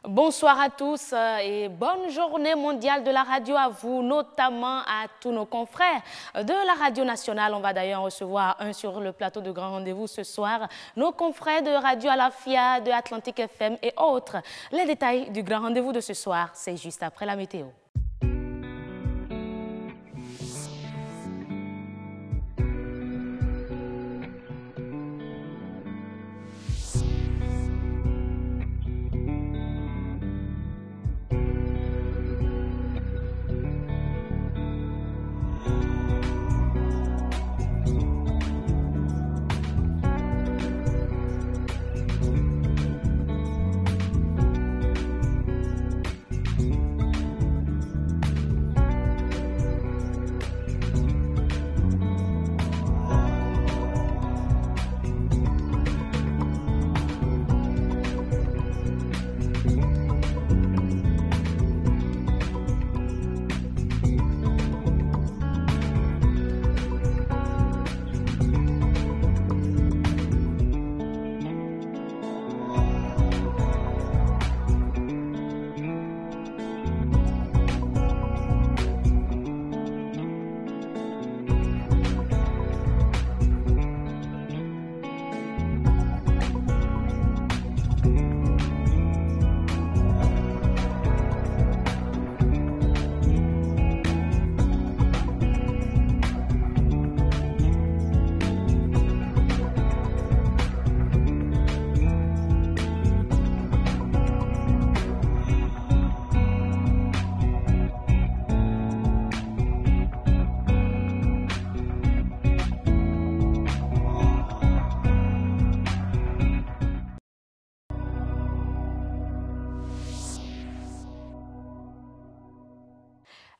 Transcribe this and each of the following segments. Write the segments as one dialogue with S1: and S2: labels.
S1: Bonsoir à tous et bonne journée mondiale de la radio à vous, notamment à tous nos confrères de la radio nationale. On va d'ailleurs recevoir un sur le plateau de Grand Rendez-vous ce soir, nos confrères de Radio Alafia, de Atlantique FM et autres. Les détails du Grand Rendez-vous de ce soir, c'est juste après la météo.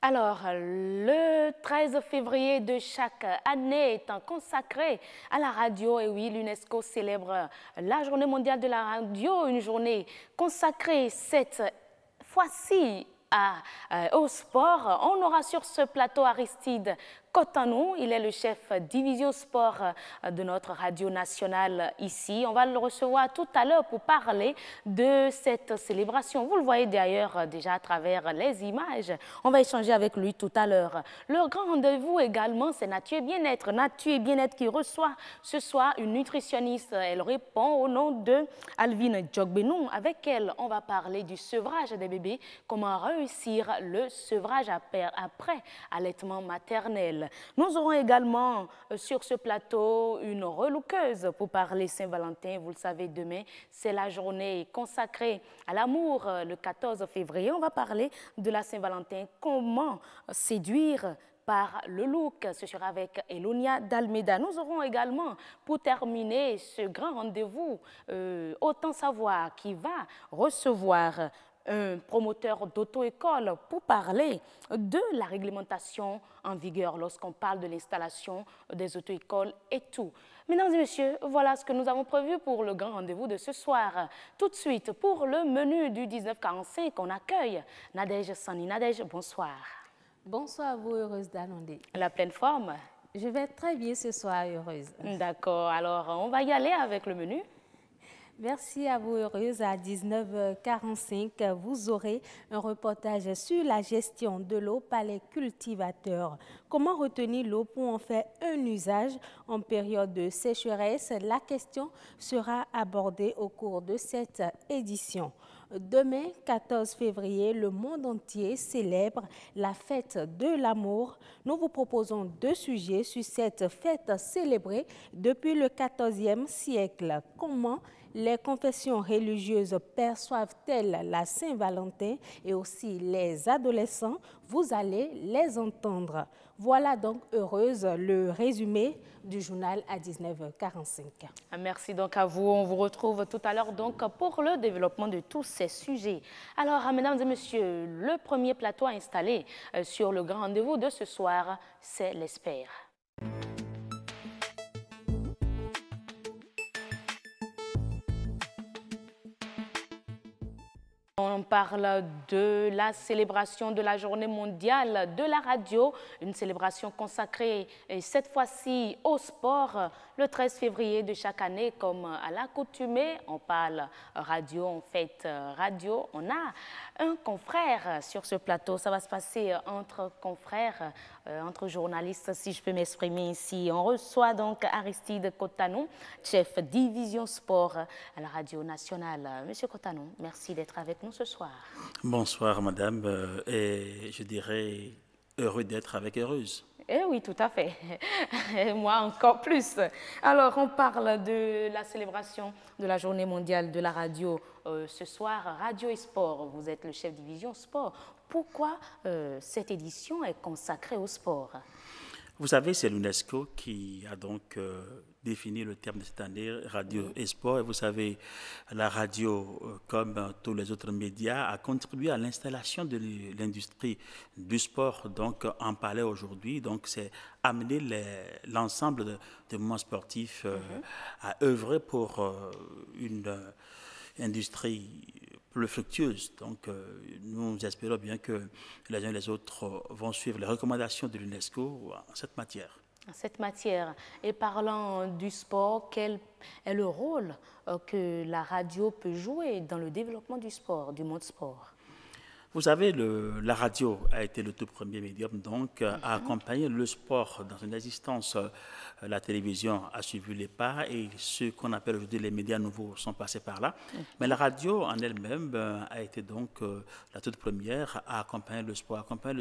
S1: Alors, le 13 février de chaque année étant consacré à la radio, et oui, l'UNESCO célèbre la Journée mondiale de la radio, une journée consacrée cette fois-ci au sport. On aura sur ce plateau Aristide Cotanou, il est le chef division sport de notre radio nationale ici. On va le recevoir tout à l'heure pour parler de cette célébration. Vous le voyez d'ailleurs déjà à travers les images. On va échanger avec lui tout à l'heure. Le grand rendez-vous également, c'est Nature et Bien-être. Nature et Bien-être qui reçoit ce soir une nutritionniste. Elle répond au nom de Alvine Djogbenou. Avec elle, on va parler du sevrage des bébés, comment réussir le sevrage après allaitement maternel. Nous aurons également sur ce plateau une relookeuse pour parler Saint-Valentin. Vous le savez, demain, c'est la journée consacrée à l'amour. Le 14 février, on va parler de la Saint-Valentin. Comment séduire par le look? Ce sera avec Elonia Dalmeda. Nous aurons également, pour terminer ce grand rendez-vous, Autant Savoir qui va recevoir un promoteur d'auto-école pour parler de la réglementation en vigueur lorsqu'on parle de l'installation des auto-écoles et tout. Mesdames et messieurs, voilà ce que nous avons prévu pour le grand rendez-vous de ce soir. Tout de suite, pour le menu du 1945, on accueille Nadège Sani. Nadège, bonsoir.
S2: Bonsoir à vous, heureuse d'Anondé.
S1: La pleine forme?
S2: Je vais très bien ce soir, heureuse.
S1: D'accord, alors on va y aller avec le menu.
S2: Merci à vous, heureuse. À 19h45, vous aurez un reportage sur la gestion de l'eau par les cultivateurs. Comment retenir l'eau pour en faire un usage en période de sécheresse? La question sera abordée au cours de cette édition. Demain, 14 février, le monde entier célèbre la fête de l'amour. Nous vous proposons deux sujets sur cette fête célébrée depuis le XIVe siècle. Comment les confessions religieuses perçoivent-elles la Saint-Valentin et aussi les adolescents? Vous allez les entendre. Voilà donc, heureuse, le résumé du journal à 19h45.
S1: Merci donc à vous. On vous retrouve tout à l'heure donc pour le développement de tous ces sujets. Alors, mesdames et messieurs, le premier plateau installé sur le grand rendez-vous de ce soir, c'est l'Espère. On parle de la célébration de la journée mondiale de la radio, une célébration consacrée cette fois-ci au sport, le 13 février de chaque année, comme à l'accoutumée. On parle radio, on fête radio. On a un confrère sur ce plateau. Ça va se passer entre confrères, entre journalistes, si je peux m'exprimer ici. On reçoit donc Aristide Cotanou, chef division sport à la radio nationale. Monsieur Cotanou, merci d'être avec nous ce soir.
S3: Bonsoir madame, et je dirais heureux d'être avec Heureuse.
S1: Eh oui, tout à fait. Et moi encore plus. Alors, on parle de la célébration de la journée mondiale de la radio ce soir, radio et sport. Vous êtes le chef division sport. Pourquoi cette édition est consacrée au sport?
S3: Vous savez, c'est l'UNESCO qui a donc défini le terme de cette année, radio et sport. Et vous savez, la radio, comme tous les autres médias, a contribué à l'installation de l'industrie du sport. Donc, en parler aujourd'hui, donc c'est amener l'ensemble des mouvements sportifs à œuvrer pour une industrie plus fructueuse. Donc, nous espérons bien que les uns et les autres vont suivre les recommandations de l'UNESCO en cette matière.
S1: En cette matière. Et parlant du sport, quel est le rôle que la radio peut jouer dans le développement du sport, du monde sport?
S3: Vous savez, la radio a été le tout premier médium donc, à accompagner le sport dans son existence. La télévision a suivi les pas et ce qu'on appelle aujourd'hui les médias nouveaux sont passés par là. Mais la radio en elle-même a été donc la toute première à accompagner le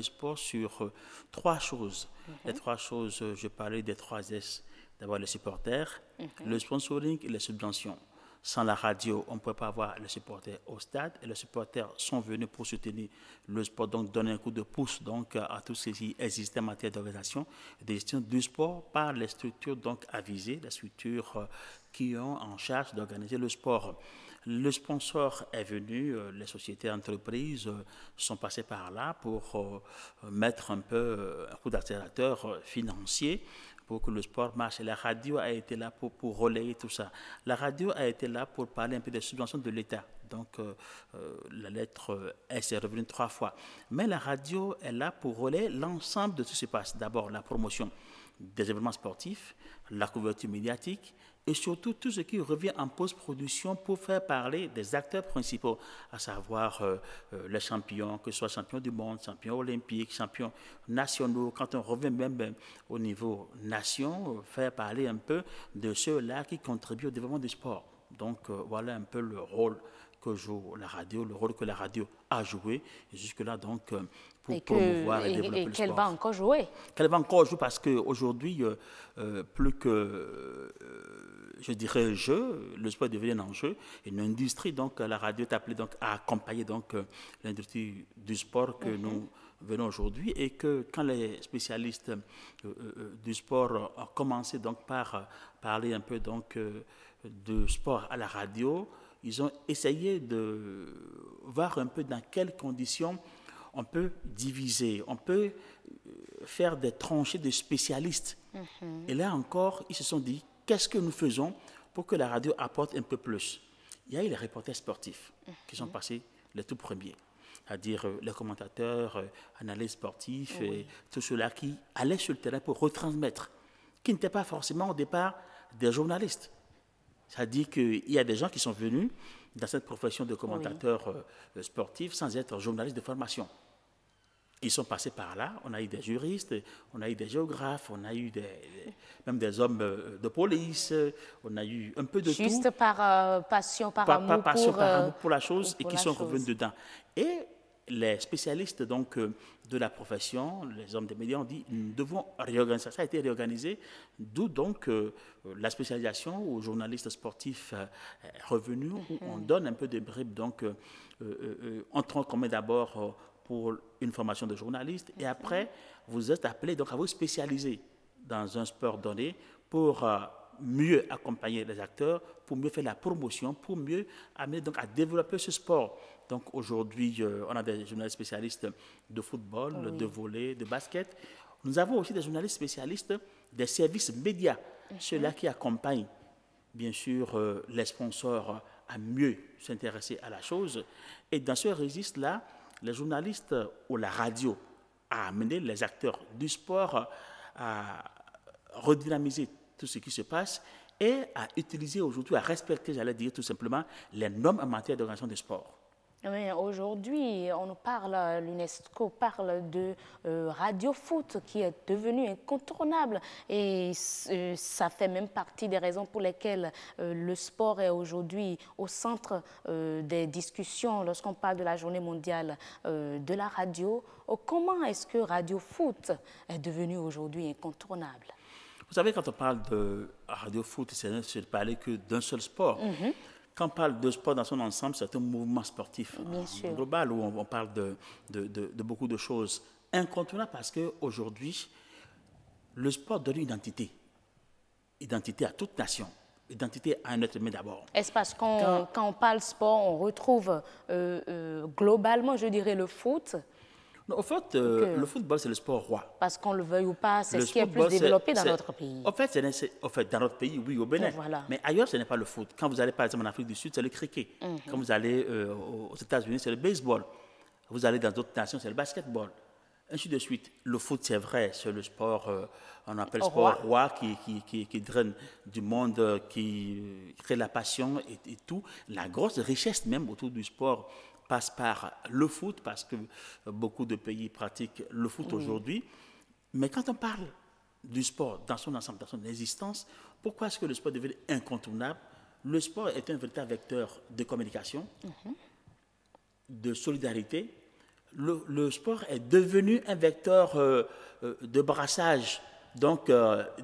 S3: sport sur trois choses. Les trois choses, je parlais des trois S. D'abord les supporters, le sponsoring et les subventions. Sans la radio, on ne peut pas avoir les supporters au stade et les supporters sont venus pour soutenir le sport, donc donner un coup de pouce donc, à tout ce qui existait en matière d'organisation et de gestion du sport par les structures donc avisées, les structures qui ont en charge d'organiser le sport. Le sponsor est venu, les sociétés entreprises sont passées par là pour mettre un peu un coup d'accélérateur financier pour que le sport marche. Et la radio a été là pour relayer tout ça. La radio a été là pour parler un peu des subventions de l'État. Donc, la lettre S est revenue 3 fois. Mais la radio est là pour relayer l'ensemble de tout ce qui se passe. D'abord, la promotion des événements sportifs, la couverture médiatique, et surtout tout ce qui revient en post-production pour faire parler des acteurs principaux, à savoir les champions, que ce soit champions du monde, champions olympiques, champions nationaux. Quand on revient même au niveau nation, faire parler un peu de ceux-là qui contribuent au développement du sport. Donc voilà un peu le rôle que joue la radio, le rôle que la radio a joué jusque-là donc pour promouvoir et développer le sport.
S1: Et qu'elle va encore jouer.
S3: Qu'elle va encore jouer parce qu'aujourd'hui, plus que, je dirais, le sport devient un enjeu, une industrie. Donc la radio est appelée donc, à accompagner donc, l'industrie du sport que nous venons aujourd'hui et que quand les spécialistes du sport ont commencé donc, par parler un peu donc, de sport à la radio, ils ont essayé de voir un peu dans quelles conditions on peut diviser, on peut faire des tranchées de spécialistes. Et là encore, ils se sont dit, qu'est-ce que nous faisons pour que la radio apporte un peu plus? Il y a eu les reporters sportifs qui sont passés les tout premiers, c'est-à-dire les commentateurs, analystes sportifs, et tout cela qui allaient sur le terrain pour retransmettre, qui n'étaient pas forcément au départ des journalistes. C'est-à-dire qu'il y a des gens qui sont venus dans cette profession de commentateur sportif sans être journalistes de formation. Ils sont passés par là, on a eu des juristes, on a eu des géographes, on a eu même des hommes de police, on a eu un peu de tout.
S1: Juste par passion, par amour
S3: pour la chose et qui sont revenus dedans. Et les spécialistes donc, de la profession, les hommes des médias ont dit nous devons réorganiser ça. Ça a été réorganisé, d'où donc la spécialisation aux journalistes sportifs est revenue, où on donne un peu de bribes. Donc, on transmet d'abord pour une formation de journaliste et après, vous êtes appelé donc, à vous spécialiser dans un sport donné pour mieux accompagner les acteurs, pour mieux faire la promotion, pour mieux amener donc, à développer ce sport. Donc aujourd'hui, on a des journalistes spécialistes de football, de volley, de basket. Nous avons aussi des journalistes spécialistes des services médias, ceux-là qui accompagnent bien sûr les sponsors à mieux s'intéresser à la chose. Et dans ce registre-là, les journalistes ou la radio a amené les acteurs du sport à redynamiser tout ce qui se passe et à utiliser aujourd'hui, à respecter, j'allais dire tout simplement, les normes en matière d'organisation du sport.
S1: Oui, aujourd'hui, on nous parle, l'UNESCO parle de radio foot qui est devenu incontournable et ça fait même partie des raisons pour lesquelles le sport est aujourd'hui au centre des discussions lorsqu'on parle de la journée mondiale de la radio. Comment est-ce que radio foot est devenu aujourd'hui incontournable?
S3: Vous savez, quand on parle de radio foot, c'est ne parler que d'un seul sport. Quand on parle de sport dans son ensemble, c'est un mouvement sportif global où on parle de beaucoup de choses incontournables parce qu'aujourd'hui, le sport donne une identité. Identité à toute nation, identité à un être humain d'abord.
S1: Est-ce parce quand on parle sport, on retrouve globalement, je dirais, le foot?
S3: Non, en fait, le football, c'est le sport roi.
S1: Parce qu'on le veuille ou pas, c'est ce qui est plus développé dans notre pays.
S3: En fait, dans notre pays, oui, au Bénin.
S1: Voilà.
S3: Mais ailleurs, ce n'est pas le foot. Quand vous allez, par exemple, en Afrique du Sud, c'est le cricket. Quand vous allez aux États-Unis, c'est le baseball. Vous allez dans d'autres nations, c'est le basketball. Ainsi de suite. Le foot, c'est vrai, c'est le sport, on appelle le sport roi qui draine du monde, qui crée la passion et tout. La grosse richesse même autour du sport passe par le foot, parce que beaucoup de pays pratiquent le foot aujourd'hui. Mais quand on parle du sport dans son ensemble, dans son existence, pourquoi est-ce que le sport devient incontournable? Le sport est un véritable vecteur de communication, de solidarité. Le sport est devenu un vecteur de brassage, donc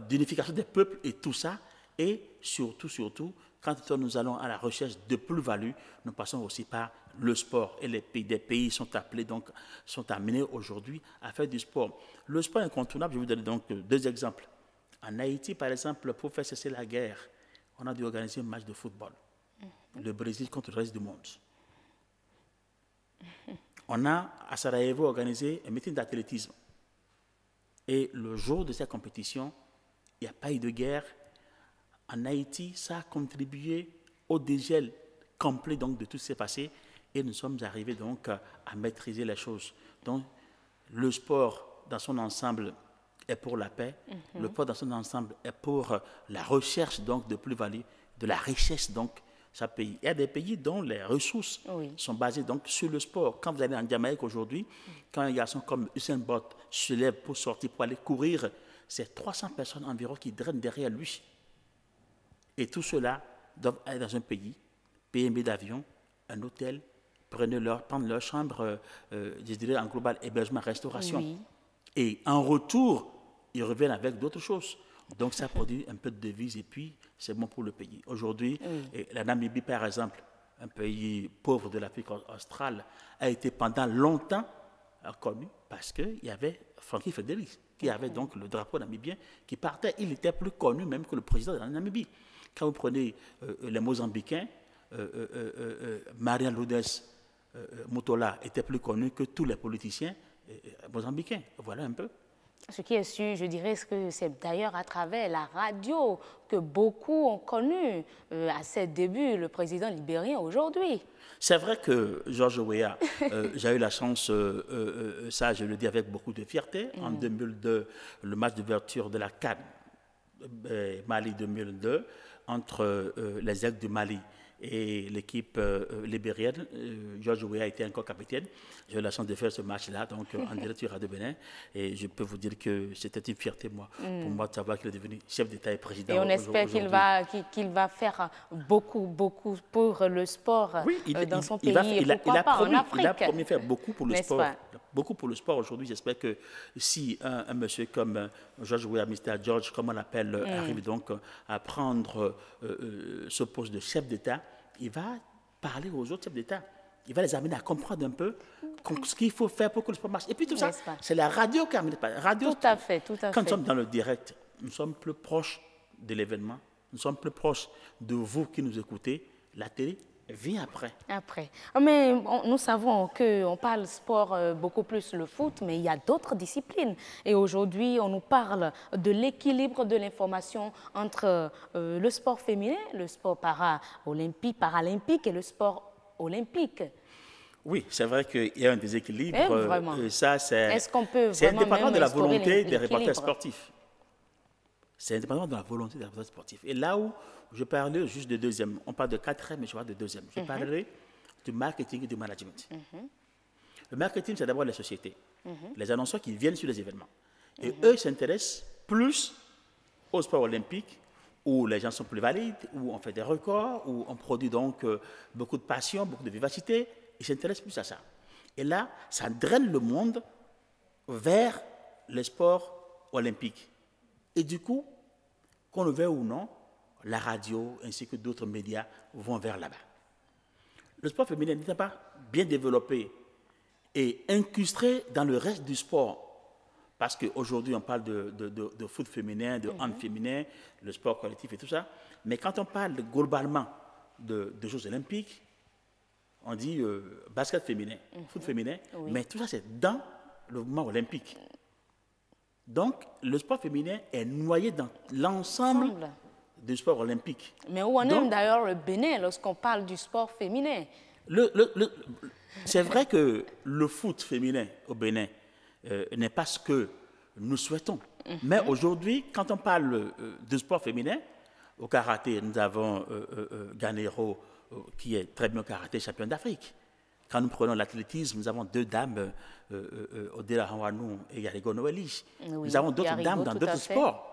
S3: d'unification des peuples et tout ça. Et surtout, quand nous allons à la recherche de plus-value, nous passons aussi par le sport. Et des pays sont appelés, donc, sont amenés aujourd'hui à faire du sport. Le sport incontournable, je vous donne donc deux exemples. En Haïti, par exemple, pour faire cesser la guerre, on a dû organiser un match de football. Le Brésil contre le reste du monde. On a, à Sarajevo, organisé un meeting d'athlétisme. Et le jour de cette compétition, il n'y a pas eu de guerre. En Haïti, ça a contribué au dégel complet donc, de tout ce qui s'est passé et nous sommes arrivés donc à maîtriser les choses. Donc, le sport dans son ensemble est pour la paix, le sport dans son ensemble est pour la recherche donc de plus-value, de la richesse donc chaque pays. Il y a des pays dont les ressources sont basées donc sur le sport. Quand vous allez en Jamaïque aujourd'hui, quand un garçon comme Usain Bolt se lève pour sortir, pour aller courir, c'est 300 personnes environ qui drainent derrière lui. Et tout cela doivent aller dans un pays, payer un billet d'avion, un hôtel, prendre leur chambre, je dirais en global, hébergement, restauration. Et en retour, ils reviennent avec d'autres choses. Donc ça produit un peu de devises et puis c'est bon pour le pays. Aujourd'hui, la Namibie, par exemple, un pays pauvre de l'Afrique australe, a été pendant longtemps connu parce qu'il y avait Frankie Fedeli, qui avait donc le drapeau namibien qui partait. Il était plus connu même que le président de la Namibie. Quand vous prenez les Mozambicains, Marian Lourdes Mutola était plus connu que tous les politiciens mozambicains. Voilà un peu.
S1: Ce qui est sûr, je dirais que c'est d'ailleurs à travers la radio que beaucoup ont connu à ses débuts le président libérien aujourd'hui.
S3: C'est vrai que George Weah, j'ai eu la chance, ça je le dis avec beaucoup de fierté, en 2002, le match d'ouverture de la CAN Mali 2002, entre les Aigles du Mali et l'équipe libérienne. George Weah était encore capitaine. J'ai eu la chance de faire ce match-là, donc en direct sur Radio Bénin. Et je peux vous dire que c'était une fierté pour moi de savoir qu'il est devenu chef d'État et président.
S1: Et on espère qu'il va faire beaucoup pour le sport dans son pays et pourquoi pas en Afrique.
S3: Il a promis faire beaucoup pour le sport. Beaucoup pour le sport aujourd'hui. J'espère que si un monsieur comme George Weah, Mr. George, comme on l'appelle, arrive donc à prendre ce poste de chef d'État, il va parler aux autres chefs d'État. Il va les amener à comprendre un peu ce qu'il faut faire pour que le sport marche. Et puis tout ça, c'est la radio qui amène.
S1: Tout à fait.
S3: Quand nous sommes dans le direct, nous sommes plus proches de l'événement, nous sommes plus proches de vous qui nous écoutez. La télé vient après.
S1: Après. Mais nous savons qu'on parle sport beaucoup plus le foot, mais il y a d'autres disciplines. Et aujourd'hui, on nous parle de l'équilibre de l'information entre le sport féminin, le sport paralympique et le sport olympique.
S3: Oui, c'est vrai qu'il y a un déséquilibre.
S1: Vraiment.
S3: Ça,
S1: Est-ce qu'on peut
S3: c'est
S1: vraiment
S3: indépendant
S1: même
S3: de la
S1: instaurer
S3: volonté des
S1: l'équilibre?
S3: reporters sportifs. C'est indépendant de la volonté des reporters sportifs. Et là où je parlais juste de deuxième, on parle de quatrième, mais je parle de deuxième. Je parlerai du marketing et du management. Le marketing, c'est d'abord les sociétés, les annonceurs qui viennent sur les événements. Et eux s'intéressent plus au sport olympique, où les gens sont plus valides, où on fait des records, où on produit donc beaucoup de passion, beaucoup de vivacité. Ils s'intéressent plus à ça. Et là, ça draine le monde vers les sports olympiques. Et du coup, qu'on le veuille ou non, la radio ainsi que d'autres médias vont vers là-bas. Le sport féminin n'était pas bien développé et incrusté dans le reste du sport. Parce qu'aujourd'hui, on parle de foot féminin, de hand féminin, le sport collectif et tout ça. Mais quand on parle globalement de Jeux olympiques, on dit basket féminin, foot féminin, mais tout ça, c'est dans le mouvement olympique. Donc, le sport féminin est noyé dans l'ensemble du sport olympique.
S1: Mais où en est d'ailleurs le Bénin lorsqu'on parle du sport féminin?
S3: C'est vrai que le foot féminin au Bénin n'est pas ce que nous souhaitons. Mais aujourd'hui, quand on parle de sport féminin, au karaté, nous avons Ganero, qui est très bien au karaté, champion d'Afrique. Quand nous prenons l'athlétisme, nous avons deux dames, Odela Hawanou et Yarigo Noeli. Nous avons d'autres dames dans d'autres sports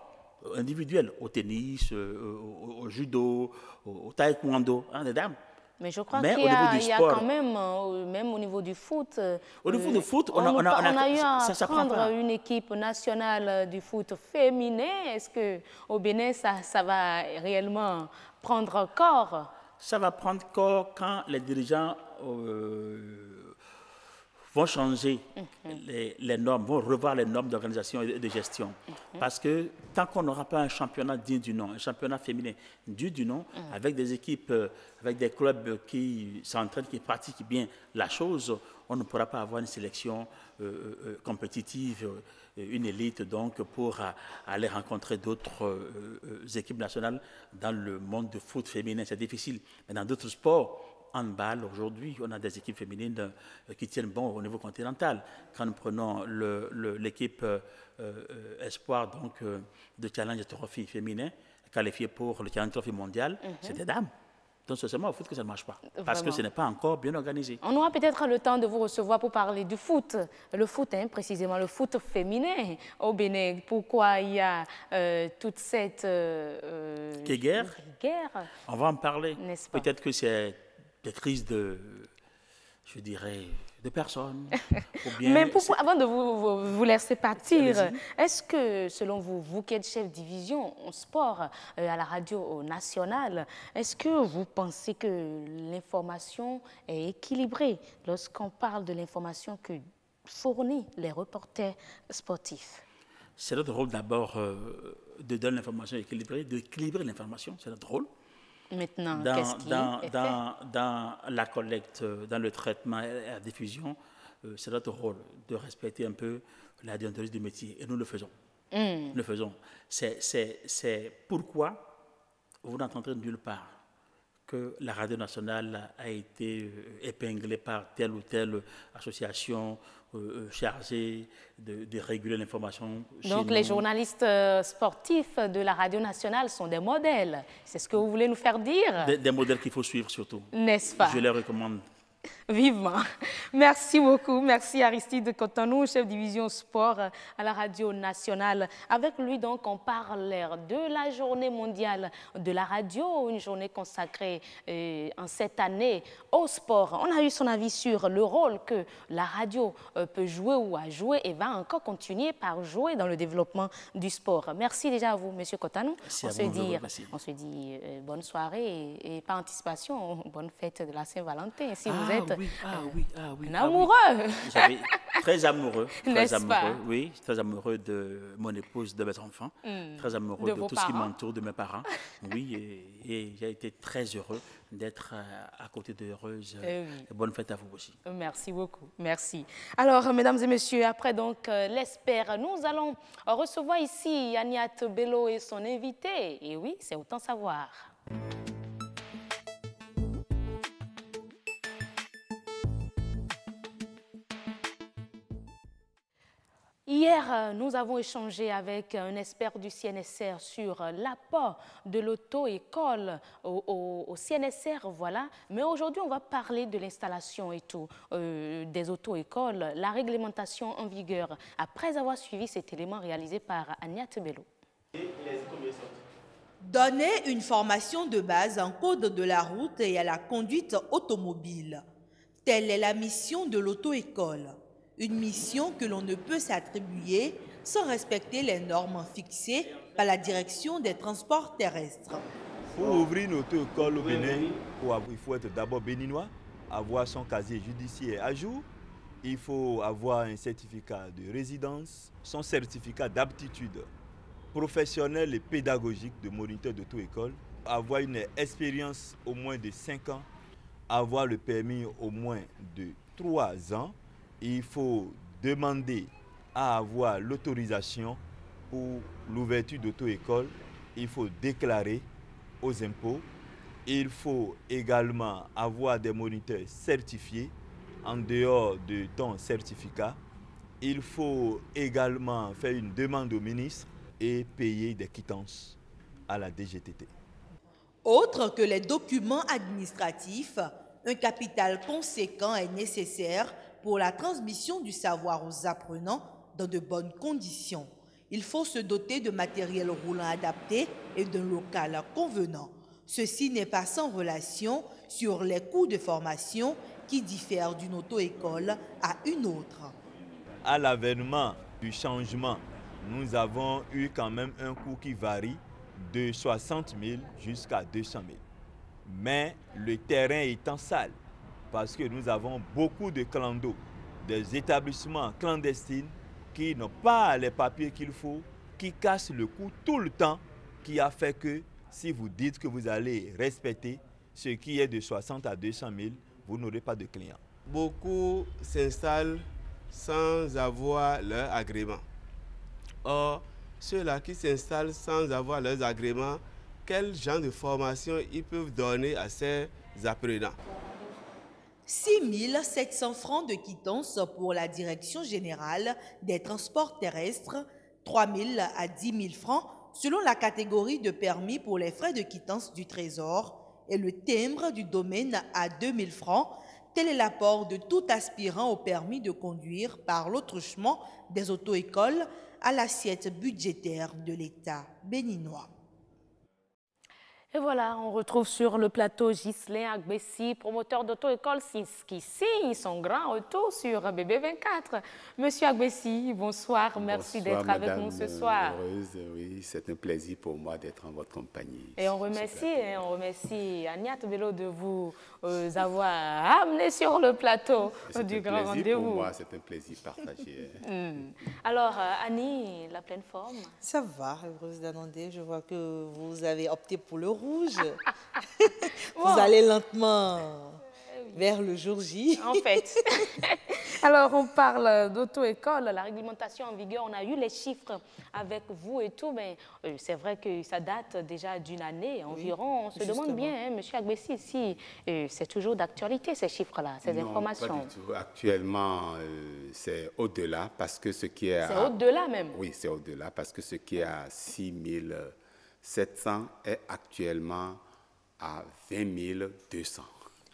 S3: individuels, au tennis, au judo, au taekwondo, des dames.
S1: Mais je crois qu'il y a quand même au niveau du foot,
S3: au niveau du foot,
S1: on a eu à prendre une équipe nationale du foot féminin. Est-ce qu'au Bénin, ça va réellement prendre corps?
S3: Ça va prendre corps quand les dirigeants vont changer les normes, vont revoir les normes d'organisation et de gestion. Parce que tant qu'on n'aura pas un championnat digne du nom, un championnat féminin digne du nom, avec des équipes, avec des clubs qui s'entraînent, qui pratiquent bien la chose, on ne pourra pas avoir une sélection compétitive, une élite donc pour aller rencontrer d'autres équipes nationales dans le monde du foot féminin. C'est difficile. Mais dans d'autres sports, handball, aujourd'hui, on a des équipes féminines qui tiennent bon au niveau continental. Quand nous prenons l'équipe espoir donc, de Challenge Trophy féminin, qualifiée pour le Challenge Trophy mondial, c'est des dames. Donc c'est seulement au foot que ça ne marche pas, parce que ce n'est pas encore bien organisé.
S1: On aura peut-être le temps de vous recevoir pour parler du foot. Le foot, précisément le foot féminin au Bénin. Pourquoi il y a toute cette
S3: guerre. On va en parler.
S1: Peut-être
S3: que c'est des crises de, je dirais, de personnes.
S1: Mais avant de vous laisser partir, est-ce que, selon vous, vous qui êtes chef division en sport à la radio nationale, est-ce que vous pensez que l'information est équilibrée lorsqu'on parle de l'information que fournissent les reporters sportifs?
S3: C'est notre rôle d'abord de donner l'information équilibrée, d'équilibrer l'information, c'est notre rôle.
S1: Maintenant, qu'est-ce qui est fait?
S3: Dans la collecte, dans le traitement et la diffusion, c'est notre rôle de respecter un peu la déontologie du métier. Et nous le faisons. Nous le faisons. C'est pourquoi vous n'entendrez nulle part que la radio nationale a été épinglée par telle ou telle association chargée de réguler l'information.
S1: Donc les journalistes sportifs de la radio nationale sont des modèles. C'est ce que vous voulez nous faire dire?
S3: Des modèles qu'il faut suivre surtout.
S1: N'est-ce pas?
S3: Je les recommande.
S1: Vivement. Merci beaucoup. Merci Aristide Cotonou, chef division sport à la radio nationale. Avec lui, donc, on parle de la journée mondiale de la radio, une journée consacrée en cette année au sport. On a eu son avis sur le rôle que la radio peut jouer ou a joué et va encore continuer par jouer dans le développement du sport. Merci déjà à vous, Monsieur Cotonou. On se dit bonne soirée et par anticipation, bonne fête de la Saint-Valentin. Si vous êtes
S3: oui.
S1: un amoureux.
S3: Très amoureux,
S1: N'est-ce pas?
S3: oui, très amoureux de mon épouse, de mes enfants, très amoureux
S1: De
S3: de
S1: vos
S3: tout ce qui
S1: parents.
S3: m'entoure, de mes parents. Oui, et j'ai été très heureux d'être à côté d'Heureuse.
S1: Eh oui.
S3: Bonne fête à vous aussi.
S1: Merci beaucoup, merci. Alors, mesdames et messieurs, après donc l'espère, nous allons recevoir ici Agnat Bello et son invité. Et oui, c'est autant savoir. Hier, nous avons échangé avec un expert du CNSR sur l'apport de l'auto-école au CNSR, voilà. Mais aujourd'hui, on va parler de l'installation et tout des auto-écoles, la réglementation en vigueur, après avoir suivi cet élément réalisé par Agnat Bello.
S4: Donner une formation de base en code de la route et à la conduite automobile. Telle est la mission de l'auto-école. Une mission que l'on ne peut s'attribuer sans respecter les normes fixées par la direction des transports terrestres.
S5: Pour ouvrir une auto-école au Bénin, il faut être d'abord béninois, avoir son casier judiciaire à jour, il faut avoir un certificat de résidence, son certificat d'aptitude professionnelle et pédagogique de moniteur d'auto-école, avoir une expérience au moins de 5 ans, avoir le permis au moins de 3 ans. Il faut demander à avoir l'autorisation pour l'ouverture d'auto-école. Il faut déclarer aux impôts. Il faut également avoir des moniteurs certifiés en dehors de ton certificat. Il faut également faire une demande au ministre et payer des quittances à la DGTT.
S4: Autre que les documents administratifs, un capital conséquent est nécessaire pour la transmission du savoir aux apprenants dans de bonnes conditions. Il faut se doter de matériel roulant adapté et d'un local convenant. Ceci n'est pas sans relation sur les coûts de formation qui diffèrent d'une auto-école à une autre.
S5: À l'avènement du changement, nous avons eu quand même un coût qui varie de 60 000 jusqu'à 200 000. Mais le terrain étant sale, parce que nous avons beaucoup de clandos, des établissements clandestins qui n'ont pas les papiers qu'il faut, qui cassent le cou tout le temps, qui a fait que si vous dites que vous allez respecter ce qui est de 60 à 200 000, vous n'aurez pas de clients.
S6: Beaucoup s'installent sans avoir leur agrément. Or, ceux-là qui s'installent sans avoir leurs agréments, quel genre de formation ils peuvent donner à ces apprenants?
S4: 6 700 francs de quittance pour la Direction générale des transports terrestres, 3 000 à 10 000 francs selon la catégorie de permis pour les frais de quittance du Trésor et le timbre du domaine à 2 000 francs. Tel est l'apport de tout aspirant au permis de conduire par l'autruchement des auto-écoles à l'assiette budgétaire de l'État béninois.
S1: Et voilà, on retrouve sur le plateau Ghislain Agbessi, promoteur d'auto-école, qui signe son grand retour sur BB24. Monsieur Agbessi, bonsoir, merci d'être avec nous ce soir.
S7: Heureuse, oui, c'est un plaisir pour moi d'être en votre compagnie.
S1: Et on remercie Agnat Bello de vous avoir amené sur le plateau du grand rendez-vous.
S7: Pour moi, c'est un plaisir partagé.
S1: Alors, Annie, la pleine forme?
S4: Ça va, heureuse d'annoncer. Je vois que vous avez opté pour le rouge. Vous allez lentement vers le jour J.
S1: En fait. Alors, on parle d'auto-école, la réglementation en vigueur. On a eu les chiffres avec vous et tout, mais c'est vrai que ça date déjà d'une année environ. On se demande bien, hein, M. Agbessi, si c'est toujours d'actualité ces chiffres-là, ces informations.
S7: Pas du tout. Actuellement, c'est au-delà parce que ce qui est...
S1: C'est au-delà même?
S7: Oui, c'est au-delà parce que ce qui est à 6 700 est actuellement à 20 200.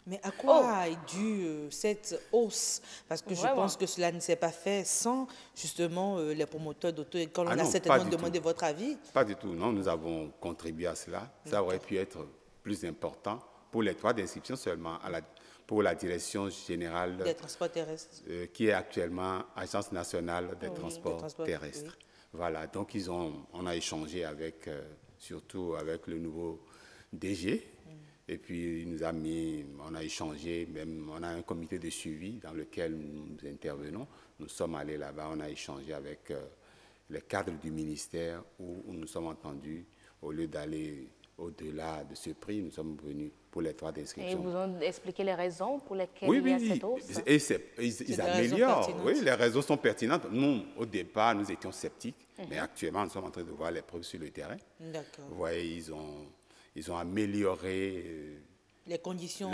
S4: Mais à quoi est due cette hausse? Parce que je pense que cela ne s'est pas fait sans justement les promoteurs d'auto-école. On a certainement demandé votre avis.
S7: Pas du tout, non. Nous avons contribué à cela. Ça aurait pu être plus important pour les 3 d'inscription seulement, pour la Direction générale
S4: des transports terrestres,
S7: qui est actuellement Agence nationale des transports terrestres. Oui. Voilà, donc on a échangé avec, surtout avec le nouveau DG. Et puis, il nous a mis, on a échangé, même on a un comité de suivi dans lequel nous intervenons. Nous sommes allés là-bas, on a échangé avec les cadres du ministère où nous sommes entendus. Au lieu d'aller au-delà de ce prix, nous sommes venus pour les droits d'inscription.
S1: Et ils vous ont expliqué les raisons pour lesquelles
S7: oui,
S1: il y a cette hausse?
S7: Et ils améliorent. Oui, les raisons sont pertinentes. Nous, au départ, nous étions sceptiques, mais actuellement, nous sommes en train de voir les preuves sur le terrain.
S4: D'accord.
S7: Vous voyez, ils ont amélioré
S4: les conditions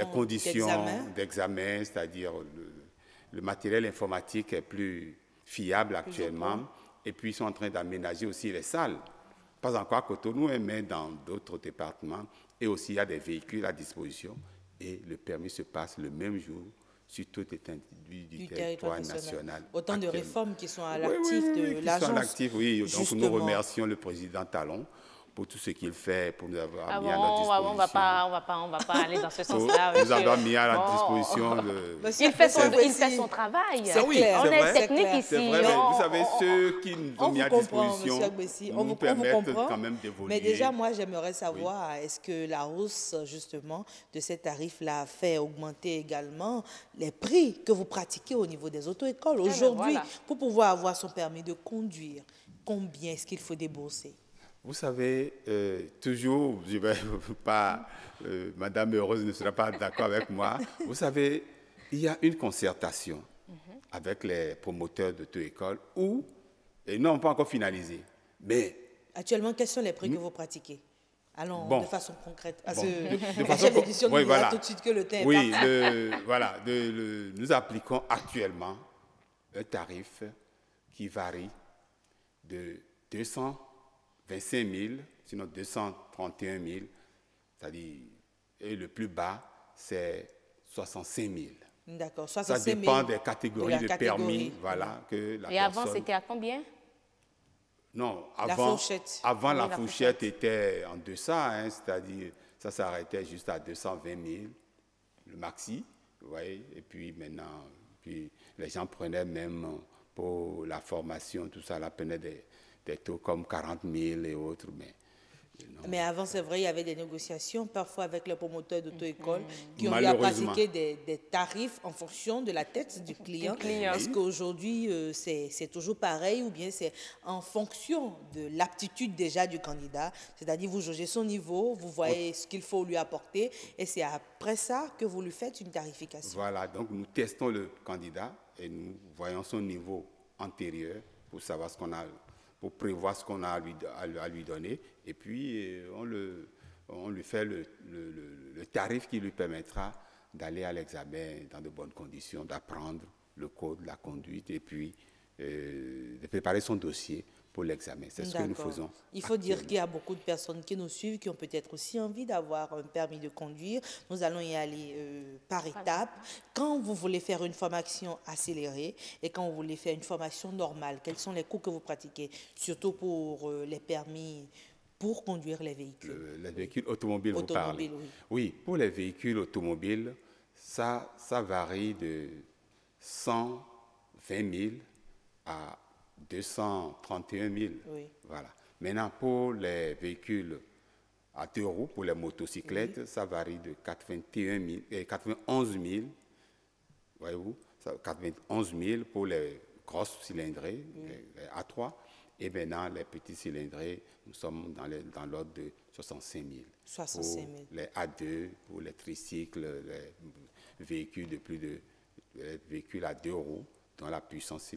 S7: d'examen, c'est-à-dire le matériel informatique est plus fiable actuellement. Et puis, ils sont en train d'aménager aussi les salles. Pas encore à Cotonou, mais dans d'autres départements. Et aussi, il y a des véhicules à disposition. Et le permis se passe le même jour sur tout étendue du territoire national.
S4: Autant de réformes qui sont à l'actif de l'agence.
S7: Oui, donc nous remercions le président Talon pour tout ce qu'il fait, pour nous avoir mis à notre disposition.
S1: On va pas aller dans ce sens-là.
S7: Nous avons mis à la disposition
S1: il fait son travail.
S4: C'est clair.
S1: On est technique ici.
S7: C'est vrai, mais vous savez, ceux qui nous ont mis à disposition nous permettent quand même d'évoluer.
S4: Mais déjà, moi, j'aimerais savoir, est-ce que la hausse, justement, de ces tarifs-là fait augmenter également les prix que vous pratiquez au niveau des auto-écoles? Aujourd'hui, pour pouvoir avoir son permis de conduire, combien est-ce qu'il faut débourser?
S7: Vous savez, toujours, je ne vais pas, Madame Heureuse ne sera pas d'accord avec moi. Vous savez, il y a une concertation avec les promoteurs d'auto-école et nous n'avons pas encore finalisé. Mais
S4: actuellement, quels sont les prix que vous pratiquez? Allons de façon concrète. Parce que
S7: de façon
S4: d'édition nous dira tout de suite que le temps est
S7: voilà, nous appliquons actuellement un tarif qui varie de 225 000, sinon 231 000, c'est-à-dire, et le plus bas, c'est 65 000.
S4: D'accord,
S7: 65 000. Ça dépend des catégories de permis. Voilà, que la
S1: Et avant, c'était à combien?
S7: Non,
S4: la fourchette.
S7: Avant, la fourchette était en deçà, hein, c'est-à-dire, ça s'arrêtait juste à 220 000, le maxi, vous voyez, et puis maintenant, les gens prenaient même pour la formation, tout ça, là, prenaient des taux comme 40 000 et autres,
S4: mais avant, c'est vrai, il y avait des négociations, parfois avec les promoteurs d'auto-école, qui ont eu à pratiquer des tarifs en fonction de la tête du client. Est-ce qu'aujourd'hui, c'est toujours pareil ou bien c'est en fonction de l'aptitude déjà du candidat? C'est-à-dire, vous jaugez son niveau, vous voyez ce qu'il faut lui apporter, et c'est après ça que vous lui faites une tarification.
S7: Voilà, donc nous testons le candidat et nous voyons son niveau antérieur pour savoir ce qu'on a, pour prévoir ce qu'on a à lui donner. Et puis, on lui fait le tarif qui lui permettra d'aller à l'examen dans de bonnes conditions, d'apprendre le code, la conduite, et puis de préparer son dossier pour l'examen. C'est ce que nous faisons.
S4: Il faut dire qu'il y a beaucoup de personnes qui nous suivent, qui ont peut-être aussi envie d'avoir un permis de conduire. Nous allons y aller par étapes. Quand vous voulez faire une formation accélérée et quand vous voulez faire une formation normale, quels sont les coûts que vous pratiquez, surtout pour les permis pour conduire les véhicules?
S7: Les véhicules automobiles, vous parlez? Oui, pour les véhicules automobiles, ça varie de 120 000 à 231 000. Oui. Voilà. Maintenant, pour les véhicules à 2 roues, pour les motocyclettes, ça varie de 91 000, voyez-vous, 91 000 pour les grosses cylindrées, les A3, et maintenant, les petits cylindrés, nous sommes dans l'ordre de 65 000.
S4: 65 000.
S7: Pour les A2, pour les tricycles, les véhicules les véhicules à 2 roues, dont la puissance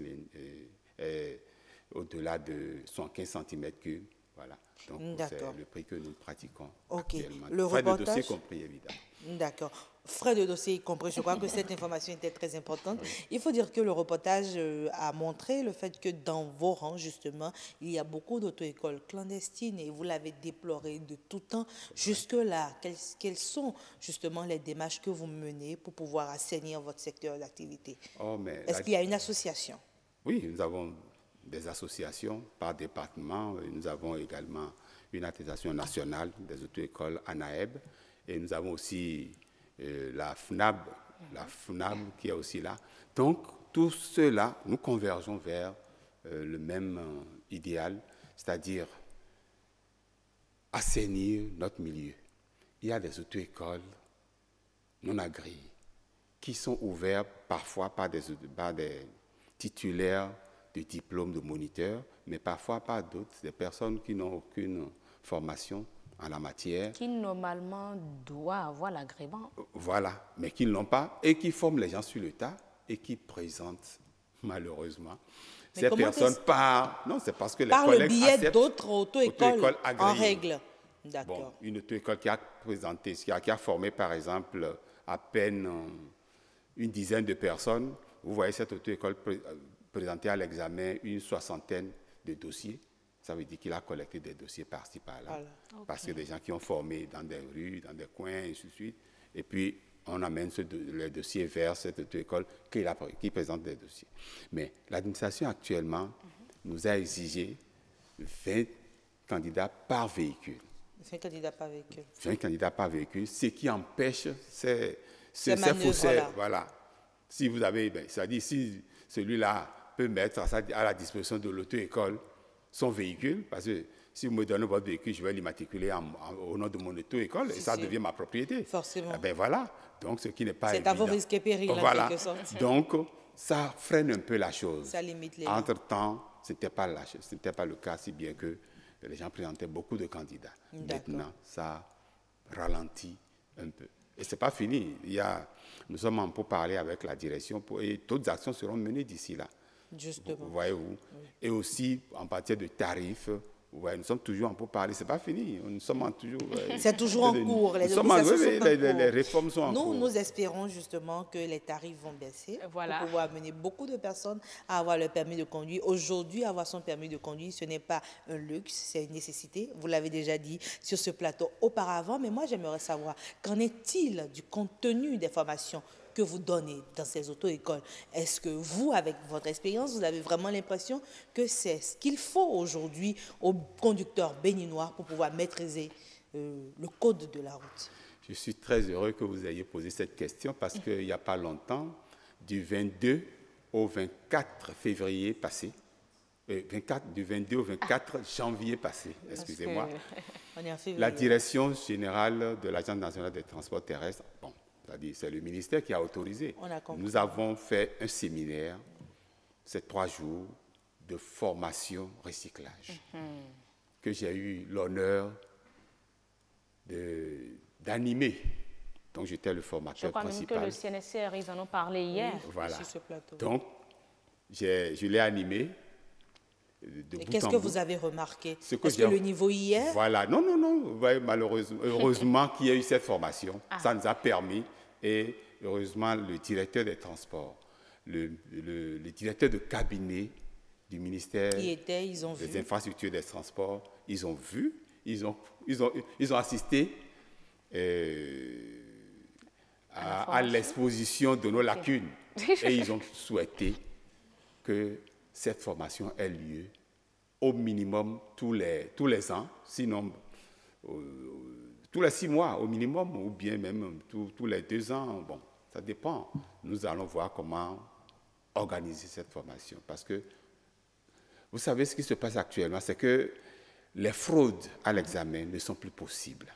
S7: est au-delà de 115 cm3. Voilà. Donc, c'est le prix que nous pratiquons actuellement.
S4: Le
S7: frais de dossier compris, évidemment.
S4: D'accord. Frais de dossier compris. Je crois que cette information était très importante. Oui. Il faut dire que le reportage a montré le fait que dans vos rangs, justement, il y a beaucoup d'auto-écoles clandestines et vous l'avez déploré de tout temps. Jusque-là, quelles sont justement les démarches que vous menez pour pouvoir assainir votre secteur d'activité? Est-ce qu'il y a une association?
S7: Oui, nous avons des associations par département. Nous avons également une attestation nationale des auto-écoles ANAEB et nous avons aussi la FNAB qui est aussi là. Donc, tout cela, nous convergeons vers le même idéal, c'est-à-dire assainir notre milieu. il y a des auto-écoles non agréées qui sont ouvertes parfois par des titulaires de diplômes de moniteurs, mais parfois par d'autres, des personnes qui n'ont aucune formation en la matière.
S1: Qui normalement doivent avoir l'agrément.
S7: Voilà, mais qui ne l'ont pas et qui forment les gens sur le tas et qui présentent malheureusement ces personnes par... Non, c'est parce que les collègues
S4: le biais d'autres auto-écoles en règle.
S7: D'accord. Bon, une auto-école qui a présenté, qui a formé par exemple à peine une dizaine de personnes, vous voyez cette auto-école présenter à l'examen une soixantaine de dossiers. Ça veut dire qu'il a collecté des dossiers par-ci, par-là. Voilà. Okay. Parce que des gens qui ont formé dans des rues, dans des coins, et ainsi de suite. Et puis, on amène les dossiers vers cette auto-école qui présente des dossiers. Mais l'administration actuellement nous a exigé 20 candidats par véhicule.
S4: 20 candidats par véhicule.
S7: 20 candidats par véhicule, ce qui empêche ces faussaires. Voilà. Si vous avez, c'est-à-dire si celui-là peut mettre à la disposition de l'auto-école son véhicule, parce que si vous me donnez votre véhicule, je vais l'immatriculer au nom de mon auto-école et ça devient ma propriété.
S4: Forcément.
S7: Eh bien voilà, donc ce qui n'est pas évident.
S4: C'est à vos risques et périls,
S7: voilà.
S4: en quelque sorte.
S7: Donc, ça freine un peu la chose.
S4: Ça limite les...
S7: Entre-temps, ce n'était pas le cas, si bien que les gens présentaient beaucoup de candidats. Maintenant, ça ralentit un peu. Et ce n'est pas fini. Nous sommes en pourparlers avec la direction et d'autres actions seront menées d'ici là.
S4: Justement.
S7: Voyez-vous. Oui. Et aussi, en matière de tarifs, nous sommes toujours en pourparlers. Ce n'est pas fini. Nous sommes toujours...
S4: C'est toujours en cours. Les
S7: réformes sont en cours.
S4: Nous espérons justement que les tarifs vont baisser pour pouvoir amener beaucoup de personnes à avoir le permis de conduire. Aujourd'hui, avoir son permis de conduire, ce n'est pas un luxe, c'est une nécessité. Vous l'avez déjà dit sur ce plateau auparavant. Mais moi, j'aimerais savoir, qu'en est-il du contenu des formations que vous donnez dans ces auto-écoles? Est-ce que vous, avec votre expérience, vous avez vraiment l'impression que c'est ce qu'il faut aujourd'hui aux conducteurs béninois pour pouvoir maîtriser le code de la route?
S7: Je suis très heureux que vous ayez posé cette question parce qu'il n'y a pas longtemps, du 22 au 24 février passé, du 22 au 24 janvier passé, excusez-moi, la Direction générale de l'Agence nationale des transports terrestres, c'est-à-dire c'est le ministère qui a autorisé. Nous avons fait un séminaire, c'est 3 jours de formation recyclage, que j'ai eu l'honneur d'animer. Donc j'étais le formateur principal.
S1: Je crois même que le CNSR, ils en ont parlé hier
S7: voilà.
S4: Sur ce plateau.
S7: Donc je l'ai animé.
S4: Et qu'est-ce que vous avez remarqué? Est-ce que le niveau hier?
S7: Voilà, non. Malheureusement, heureusement qu'il y a eu cette formation. Ça nous a permis, et heureusement, le directeur des transports, le directeur de cabinet du ministère des infrastructures et des transports, ils ont vu, ils ont assisté à l'exposition de nos lacunes. Et ils ont souhaité que cette formation ait lieu au minimum tous les ans, sinon tous les 6 mois au minimum, ou bien même tous les 2 ans. Bon, ça dépend. Nous allons voir comment organiser cette formation. Parce que vous savez ce qui se passe actuellement, c'est que les fraudes à l'examen ne sont plus possibles.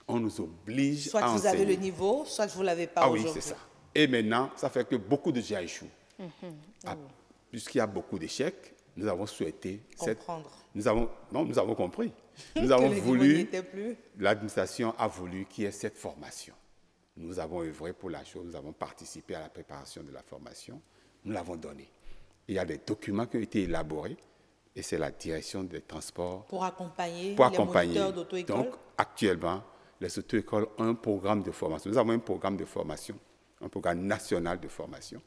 S7: On nous oblige
S4: soit
S7: à enseigner.
S4: Soit vous avez le niveau, soit vous ne l'avez pas aujourd'hui.
S7: Ah oui, c'est ça. Et maintenant, ça fait que beaucoup de gens échouent. Puisqu'il y a beaucoup d'échecs, nous avons souhaité... Nous avons compris. Nous avons voulu... L'administration a voulu qu'il y ait cette formation. Nous avons œuvré pour la chose, nous avons participé à la préparation de la formation, nous l'avons donnée. Il y a des documents qui ont été élaborés, et c'est la direction des transports...
S4: Pour accompagner les moniteurs d'auto-école.
S7: Donc, actuellement, les auto-écoles ont un programme de formation. Nous avons un programme de formation, un programme national de formation.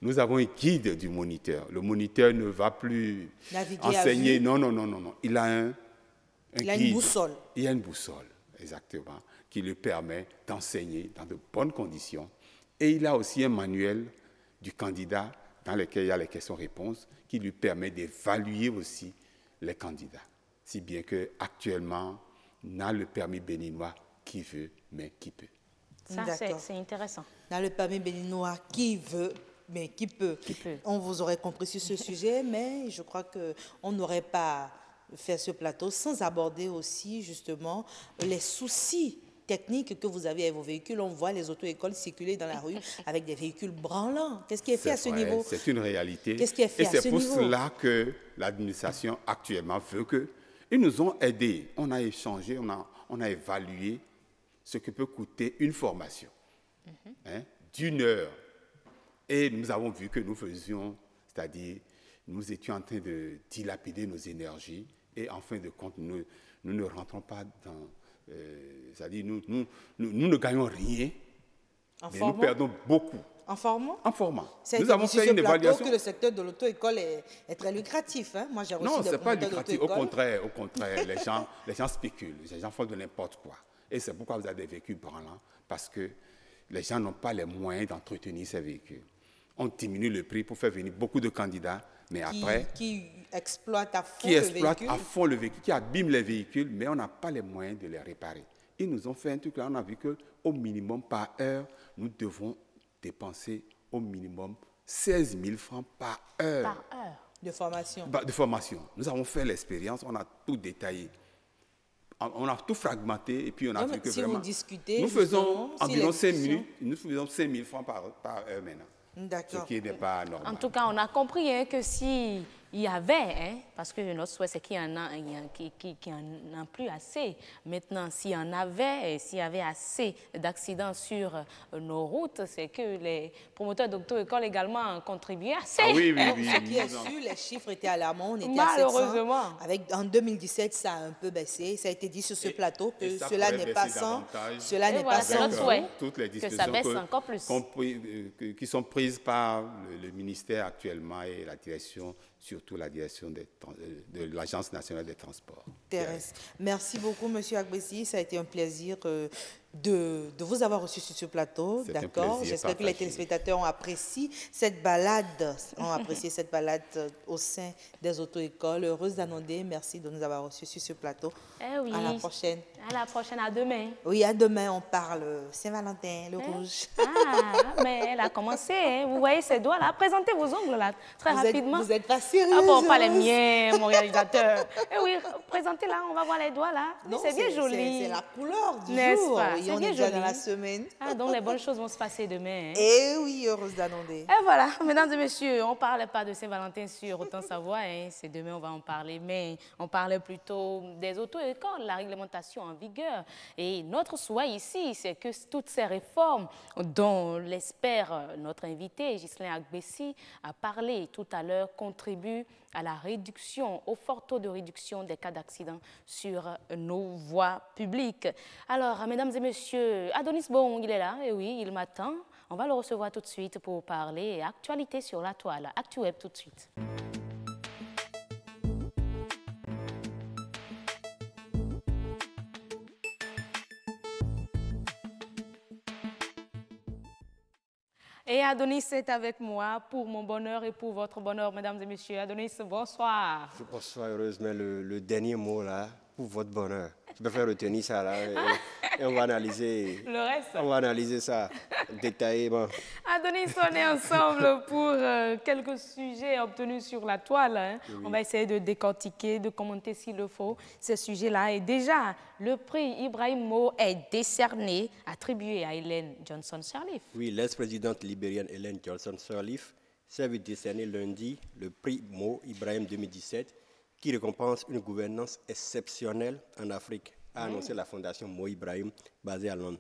S7: Nous avons un guide du moniteur. Le moniteur ne va plus enseigner. Non. Il a un guide.
S4: Il a une boussole.
S7: Il a une boussole, exactement, qui lui permet d'enseigner dans de bonnes conditions. Et il a aussi un manuel du candidat dans lequel il y a les questions-réponses qui lui permet d'évaluer aussi les candidats. Si bien qu'actuellement, on a le permis béninois qui veut, mais qui peut.
S1: Ça, c'est intéressant.
S4: On a le permis béninois qui veut, mais qui peut. On vous aurait compris sur ce sujet, mais je crois qu'on n'aurait pas fait ce plateau sans aborder aussi justement les soucis techniques que vous avez avec vos véhicules. On voit les auto-écoles circuler dans la rue avec des véhicules branlants. Qu'est-ce qui est fait à ce niveau?
S7: C'est une réalité.
S4: Qu'est-ce qui est fait à ce niveau?
S7: Et c'est pour cela que l'administration actuellement veut que... Ils nous ont aidés. On a échangé, on a évalué ce que peut coûter une formation d'1 heure. Et nous avons vu que nous faisions, c'est-à-dire, nous étions en train de dilapider nos énergies et en fin de compte, nous ne rentrons pas dans... c'est-à-dire, nous ne gagnons rien, mais nous perdons beaucoup.
S4: En formant?
S7: En formant.
S4: Nous avons fait une évaluation. Que le secteur de l'auto-école est très lucratif. Hein? Moi, j'ai reçu
S7: non, ce n'est pas lucratif. Au contraire, les gens spéculent, les gens font de n'importe quoi. Et c'est pourquoi vous avez des véhicules branlants, parce que les gens n'ont pas les moyens d'entretenir ces véhicules. On diminue le prix pour faire venir beaucoup de candidats, mais après...
S4: Qui exploitent à fond
S7: le véhicule. Qui exploitent à fond le véhicule, qui abîment les véhicules, mais on n'a pas les moyens de les réparer. Ils nous ont fait un truc là, on a vu qu'au minimum par heure, nous devons dépenser au minimum 16 000 francs par heure.
S4: Par heure de formation.
S7: De formation. Nous avons fait l'expérience, on a tout détaillé. On a tout fragmenté et puis on a vu que
S4: si
S7: vraiment...
S4: vous discutez,
S7: nous faisons environ 5 minutes, nous faisons 5 000 francs par heure maintenant.
S4: D'accord.
S7: Ce qui n'est pas normal.
S1: En tout cas, on a compris que si... Il y avait, parce que notre souhait, c'est qu'il y en a, plus assez. Maintenant, s'il y en avait, s'il y avait assez d'accidents sur nos routes, c'est que les promoteurs d'auto-école également ont contribué assez.
S7: Ah oui.
S4: Ce qui est sûr, les chiffres étaient alarmants. On était
S1: malheureusement.
S4: À 700. En 2017, ça a un peu baissé. Ça a été dit sur ce plateau que cela n'est pas sans. Cela n'est pas sans.
S7: Toutes les
S1: que ça baisse encore plus.
S7: Qui sont prises par le ministère actuellement et la direction, surtout la direction de l'Agence nationale des transports
S4: terrestres. Merci beaucoup, M. Agbessi. Ça a été un plaisir de vous avoir reçu sur ce plateau. D'accord. J'espère que les téléspectateurs ont apprécié cette balade, au sein des auto-écoles. Heureuse d'annoncer. Merci de nous avoir reçus sur ce plateau.
S1: Oui.
S4: À la prochaine.
S1: À la prochaine, à demain.
S4: Oui, à demain, on parle Saint-Valentin, le rouge.
S1: Ah, mais elle a commencé. Hein. Vous voyez ses doigts là. Présentez vos ongles là, très rapidement.
S4: Vous n'êtes pas sérieux.
S1: Ah bon, pas les miens, mon réalisateur. Oui, présentez là, on va voir les doigts là. C'est bien joli.
S4: C'est la couleur du
S1: jour.
S4: Pas?
S1: Oui,
S4: on est déjà dans la semaine.
S1: Ah, donc les bonnes choses vont se passer demain. Hein.
S4: Eh oui, heureuse d'annoncer.
S1: Et voilà, mesdames et messieurs, on ne parlait pas de Saint-Valentin sur Autant Savoir. Hein. C'est demain, on va en parler. Mais on parlait plutôt des auto-écoles, la réglementation en vigueur. Et notre souhait ici, c'est que toutes ces réformes dont l'espère notre invité, Ghislain Agbessi, a parlé tout à l'heure, contribuent à la réduction, au fort taux de réduction des cas d'accident sur nos voies publiques. Alors, mesdames et messieurs, Adonis Bon, il est là, et oui, il m'attend. On va le recevoir tout de suite pour parler actualité sur la toile. ActuWeb tout de suite. Et Adonis est avec moi pour mon bonheur et pour votre bonheur, mesdames et messieurs. Adonis, bonsoir.
S8: Bonsoir, heureuse, mais le dernier mot là, pour votre bonheur. Je préfère retenir ça là et on va analyser.
S1: Le reste.
S8: On va analyser ça détaillément.
S1: Adonis, on est ensemble pour quelques sujets obtenus sur la toile. Hein. Oui. On va essayer de décortiquer, de commenter s'il le faut ces sujets-là. Et déjà, le prix Ibrahim Mo est décerné, attribué à Ellen Johnson Sirleaf.
S8: Oui, l'ex-présidente libérienne Ellen Johnson Sirleaf s'est vu décerner lundi le prix Mo Ibrahim 2017 qui récompense une gouvernance exceptionnelle en Afrique, a annoncé la fondation Mo Ibrahim basée à Londres.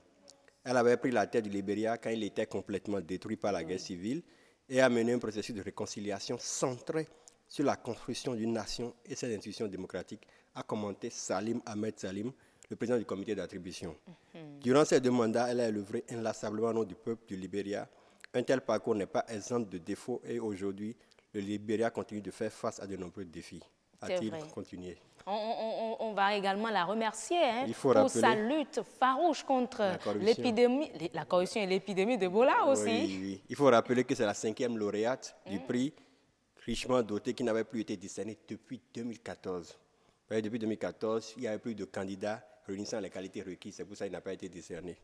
S8: Elle avait pris la tête du Libéria quand il était complètement détruit par la guerre civile et a mené un processus de réconciliation centré sur la construction d'une nation et ses institutions démocratiques, a commenté Salim Ahmed Salim, le président du comité d'attribution. Durant ces 2 mandats, elle a œuvré inlassablement au nom du peuple du Libéria. Un tel parcours n'est pas exempt de défauts et aujourd'hui, le Libéria continue de faire face à de nombreux défis. A-t-il continué?
S1: On va également la remercier pour sa lutte farouche contre l'épidémie, la corruption et l'épidémie d'Ebola aussi.
S8: Oui. Il faut rappeler que c'est la 5e lauréate du prix richement dotée qui n'avait plus été décernée depuis 2014. Depuis 2014, il n'y avait plus de candidats réunissant les qualités requises. C'est pour ça qu'il n'a pas été décerné.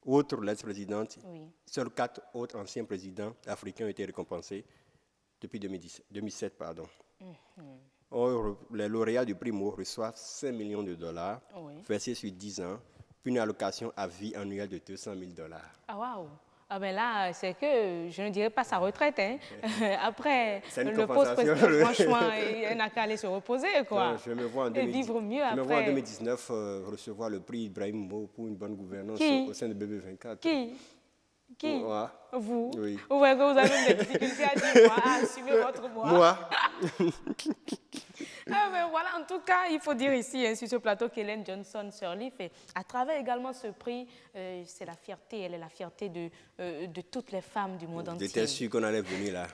S8: Outre l'ex-présidente, seuls 4 autres anciens présidents africains ont été récompensés depuis 2007. Les lauréats du prix Mo reçoivent 5 millions de dollars versés sur 10 ans puis une allocation à vie annuelle de $200 000.
S1: Ah, waouh! Ah ben là, c'est que je ne dirais pas sa retraite. Hein. Après le poste-président, franchement, il n'a qu'à aller se reposer, quoi.
S8: Non, je me vois en
S1: et vivre mieux après.
S8: Je me vois en 2019 recevoir le prix Ibrahim Mo pour une bonne gouvernance au sein de BB24.
S1: Qui?
S8: Ouais.
S1: Vous?
S8: Oui.
S1: Vous voyez que vous avez des difficultés à dire moi, à assumer votre moi.
S8: Moi.
S1: Ah ben voilà, en tout cas, il faut dire ici, hein, sur ce plateau, qu'Hélène Johnson Sirleaf, à travers également ce prix, c'est la fierté, elle est la fierté de toutes les femmes du monde entier.
S8: J'étais sûr qu'on allait venir là.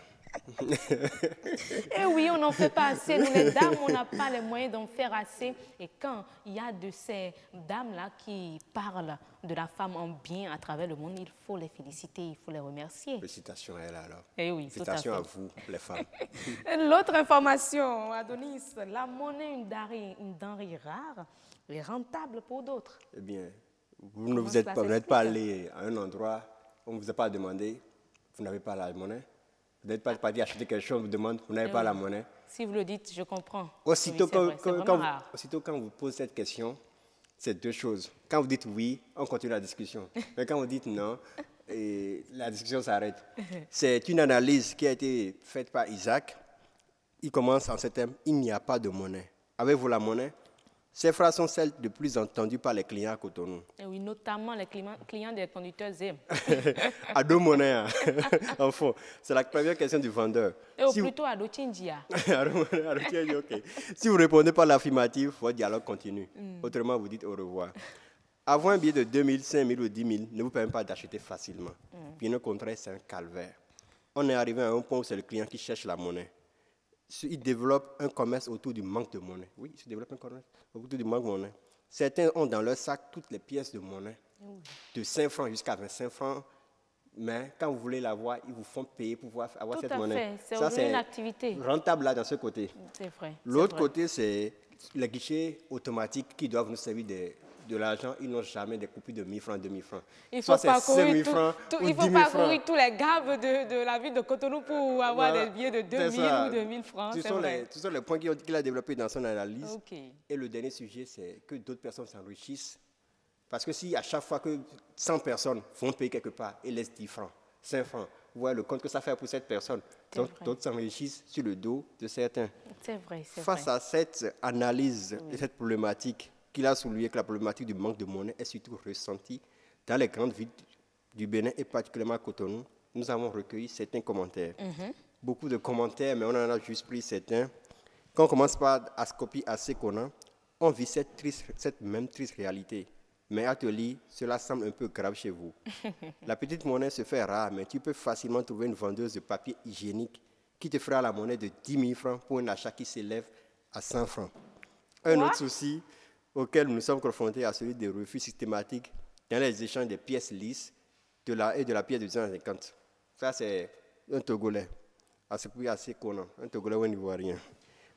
S1: Et oui, on n'en fait pas assez. Nous, les dames, on n'a pas les moyens d'en faire assez. Et quand il y a de ces dames-là qui parlent de la femme en bien à travers le monde, il faut les féliciter, il faut les remercier.
S8: Félicitations à elle alors.
S1: Et oui,
S8: félicitations à vous, les femmes.
S1: L'autre information, Adonis, la monnaie, une denrée rare et rentable pour d'autres.
S8: Eh bien, vous n'êtes pas allé à un endroit, on ne vous a pas demandé, vous n'avez pas la monnaie. Vous n'êtes pas parti acheter quelque chose, on vous demande, vous n'avez pas la monnaie.
S1: Si vous le dites, je comprends.
S8: Aussitôt,
S1: oui,
S8: quand vous posez cette question, c'est deux choses. Quand vous dites oui, on continue la discussion. Mais quand vous dites non, la discussion s'arrête. C'est une analyse qui a été faite par Isaac. Il commence en ces termes, il n'y a pas de monnaie. Avez-vous la monnaie? Ces phrases sont celles de plus entendues par les clients à Cotonou.
S1: Et oui, notamment les clients des conducteurs ZEM.
S8: À deux monnaies, hein. En fond, c'est la première question du vendeur.
S1: Et plutôt à Dochindia.
S8: Okay. Si vous répondez par l'affirmative, votre dialogue continue. Autrement, vous dites au revoir. Avoir un billet de 2 000, 5 000 ou 10 000 ne vous permet pas d'acheter facilement. Bien au contraire, c'est un calvaire. On est arrivé à un point où c'est le client qui cherche la monnaie. Il développe un commerce autour du manque de monnaie. Oui, il se développe un commerce autour du manque de monnaie. Certains ont dans leur sac toutes les pièces de monnaie, de 5 francs jusqu'à 25 francs. Mais quand vous voulez l'avoir, ils vous font payer pour pouvoir avoir cette monnaie.
S1: C'est une activité
S8: rentable là dans ce côté.
S1: C'est vrai.
S8: L'autre côté, c'est les guichets automatiques qui doivent nous servir de l'argent. Ils n'ont jamais des coupures de 1 000 francs, 2 000 francs.
S1: Il faut parcourir tous les gaves de la ville de Cotonou pour avoir des billets de 2 000 ou 2 000 francs.
S8: Ce sont les points qu'il a développés dans son analyse. Okay. Et le dernier sujet, c'est que d'autres personnes s'enrichissent. Parce que si à chaque fois que 100 personnes vont payer quelque part et laissent 10 francs, 5 francs, vous voyez le compte que ça fait pour cette personne. Donc, d'autres s'enrichissent sur le dos de certains.
S1: C'est vrai,
S8: Face à cette analyse et cette problématique, qu'il a souligné que la problématique du manque de monnaie est surtout ressentie dans les grandes villes du Bénin et particulièrement à Cotonou, nous avons recueilli certains commentaires. Beaucoup de commentaires, mais on en a juste pris certains. Quand on commence par Ascopi à Sekona, on vit cette même triste réalité. Mais à te lire, cela semble un peu grave chez vous. La petite monnaie se fait rare, mais tu peux facilement trouver une vendeuse de papier hygiénique qui te fera la monnaie de 10 000 francs pour un achat qui s'élève à 100 francs. Un autre souci auquel nous sommes confrontés à celui des refus systématiques dans les échanges des pièces lisses et de la pièce de 250. Ça, c'est un Togolais. C'est plus assez connant. Un Togolais ou un Ivoirien.